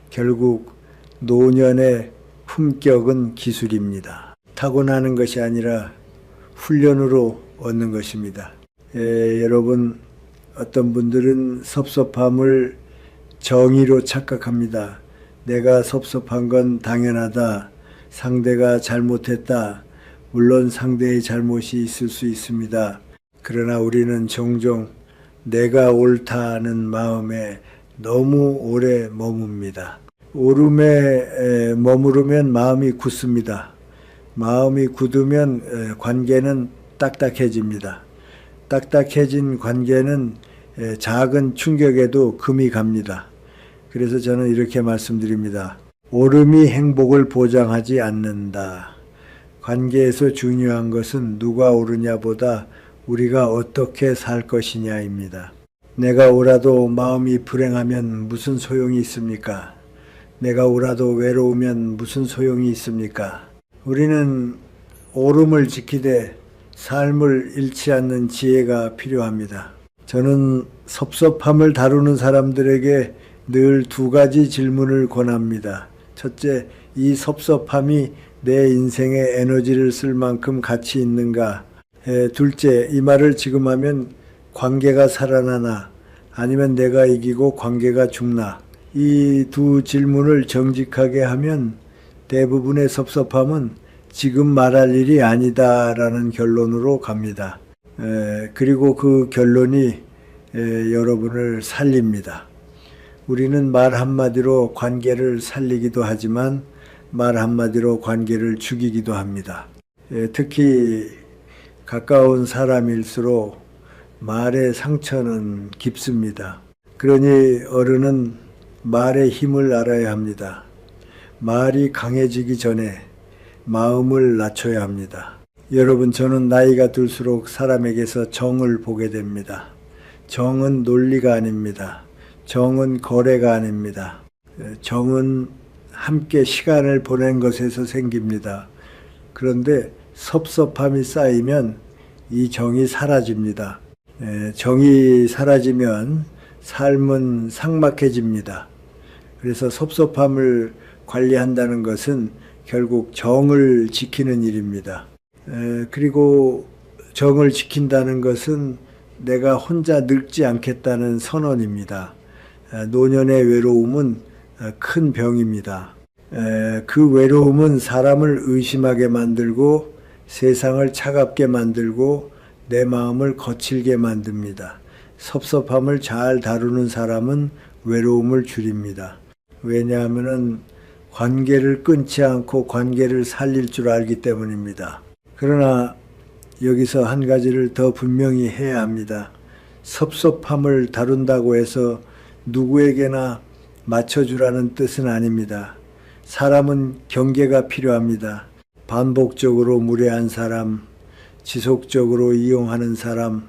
결국 노년의 품격은 기술입니다. 타고나는 것이 아니라 훈련으로 얻는 것입니다. 여러분, 어떤 분들은 섭섭함을 정의로 착각합니다. 내가 섭섭한 건 당연하다. 상대가 잘못했다. 물론 상대의 잘못이 있을 수 있습니다. 그러나 우리는 종종 내가 옳다는 마음에 너무 오래 머뭅니다. 오름에 머무르면 마음이 굳습니다. 마음이 굳으면 관계는 딱딱해집니다. 딱딱해진 관계는 작은 충격에도 금이 갑니다. 그래서 저는 이렇게 말씀드립니다. 오름이 행복을 보장하지 않는다. 관계에서 중요한 것은 누가 옳으냐보다 우리가 어떻게 살 것이냐입니다. 내가 옳아도 마음이 불행하면 무슨 소용이 있습니까? 내가 옳아도 외로우면 무슨 소용이 있습니까? 우리는 옳음을 지키되 삶을 잃지 않는 지혜가 필요합니다. 저는 섭섭함을 다루는 사람들에게 늘 두 가지 질문을 권합니다. 첫째, 이 섭섭함이 내 인생에 에너지를 쓸 만큼 가치 있는가? 둘째, 이 말을 지금 하면 관계가 살아나나 아니면 내가 이기고 관계가 죽나? 이 두 질문을 정직하게 하면 대부분의 섭섭함은 지금 말할 일이 아니다라는 결론으로 갑니다. 그리고 그 결론이 여러분을 살립니다. 우리는 말 한마디로 관계를 살리기도 하지만 말 한마디로 관계를 죽이기도 합니다. 특히 가까운 사람일수록 말의 상처는 깊습니다. 그러니 어른은 말의 힘을 알아야 합니다. 말이 강해지기 전에 마음을 낮춰야 합니다. 여러분, 저는 나이가 들수록 사람에게서 정을 보게 됩니다. 정은 논리가 아닙니다. 정은 거래가 아닙니다. 정은 함께 시간을 보낸 것에서 생깁니다. 그런데 섭섭함이 쌓이면 이 정이 사라집니다. 정이 사라지면 삶은 삭막해집니다. 그래서 섭섭함을 관리한다는 것은 결국 정을 지키는 일입니다. 그리고 정을 지킨다는 것은 내가 혼자 늙지 않겠다는 선언입니다. 노년의 외로움은 큰 병입니다. 그 외로움은 사람을 의심하게 만들고 세상을 차갑게 만들고 내 마음을 거칠게 만듭니다. 섭섭함을 잘 다루는 사람은 외로움을 줄입니다. 왜냐하면 관계를 끊지 않고 관계를 살릴 줄 알기 때문입니다. 그러나 여기서 한 가지를 더 분명히 해야 합니다. 섭섭함을 다룬다고 해서 누구에게나 맞춰주라는 뜻은 아닙니다. 사람은 경계가 필요합니다. 반복적으로 무례한 사람, 지속적으로 이용하는 사람,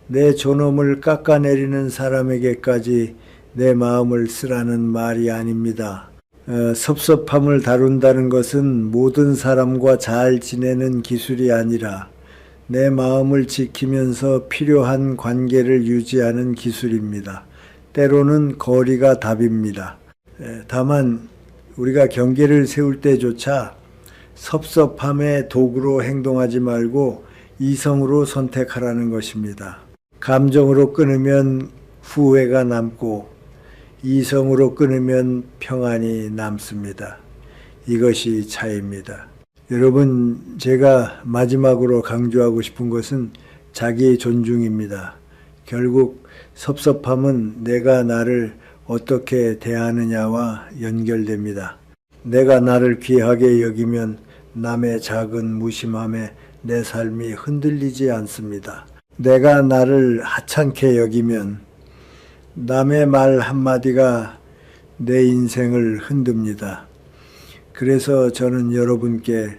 내 존엄을 깎아내리는 사람에게까지 내 마음을 쓰라는 말이 아닙니다. 섭섭함을 다룬다는 것은 모든 사람과 잘 지내는 기술이 아니라 내 마음을 지키면서 필요한 관계를 유지하는 기술입니다. 때로는 거리가 답입니다. 다만 우리가 경계를 세울 때조차 섭섭함의 도구로 행동하지 말고 이성으로 선택하라는 것입니다. 감정으로 끊으면 후회가 남고 이성으로 끊으면 평안이 남습니다. 이것이 차이입니다. 여러분, 제가 마지막으로 강조하고 싶은 것은 자기 존중입니다. 결국 섭섭함은 내가 나를 어떻게 대하느냐와 연결됩니다. 내가 나를 귀하게 여기면 남의 작은 무심함에 내 삶이 흔들리지 않습니다. 내가 나를 하찮게 여기면 남의 말 한마디가 내 인생을 흔듭니다. 그래서 저는 여러분께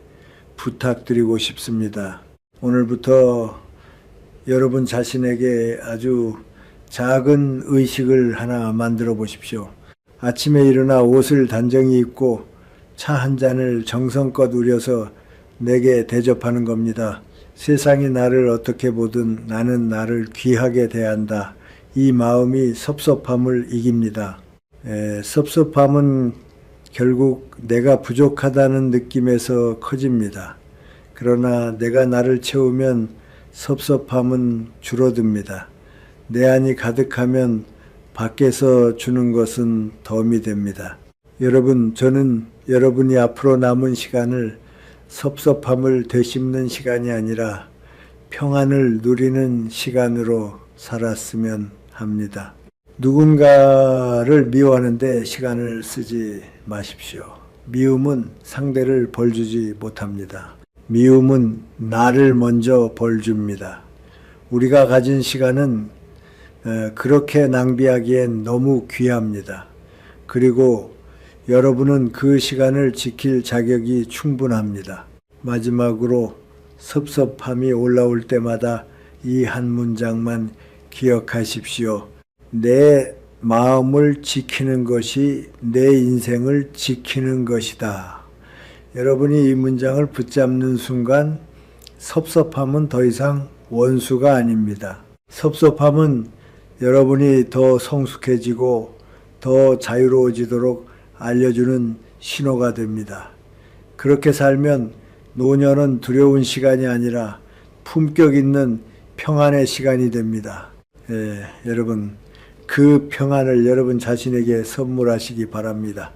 부탁드리고 싶습니다. 오늘부터 여러분 자신에게 아주 작은 의식을 하나 만들어 보십시오. 아침에 일어나 옷을 단정히 입고 차 한 잔을 정성껏 우려서 내게 대접하는 겁니다. 세상이 나를 어떻게 보든 나는 나를 귀하게 대한다. 이 마음이 섭섭함을 이깁니다. 섭섭함은 결국 내가 부족하다는 느낌에서 커집니다. 그러나 내가 나를 채우면 섭섭함은 줄어듭니다. 내 안이 가득하면 밖에서 주는 것은 덤이 됩니다. 여러분, 저는 여러분이 앞으로 남은 시간을 섭섭함을 되씹는 시간이 아니라 평안을 누리는 시간으로 살았으면 합니다. 누군가를 미워하는데 시간을 쓰지 마십시오. 미움은 상대를 벌주지 못합니다. 미움은 나를 먼저 벌줍니다. 우리가 가진 시간은 그렇게 낭비하기엔 너무 귀합니다. 그리고 여러분은 그 시간을 지킬 자격이 충분합니다. 마지막으로 섭섭함이 올라올 때마다 이 한 문장만 기억하십시오. 내 마음을 지키는 것이 내 인생을 지키는 것이다. 여러분이 이 문장을 붙잡는 순간 섭섭함은 더 이상 원수가 아닙니다. 섭섭함은 여러분이 더 성숙해지고 더 자유로워지도록 알려주는 신호가 됩니다. 그렇게 살면 노년은 두려운 시간이 아니라 품격 있는 평안의 시간이 됩니다. 여러분, 그 평안을 여러분 자신에게 선물하시기 바랍니다.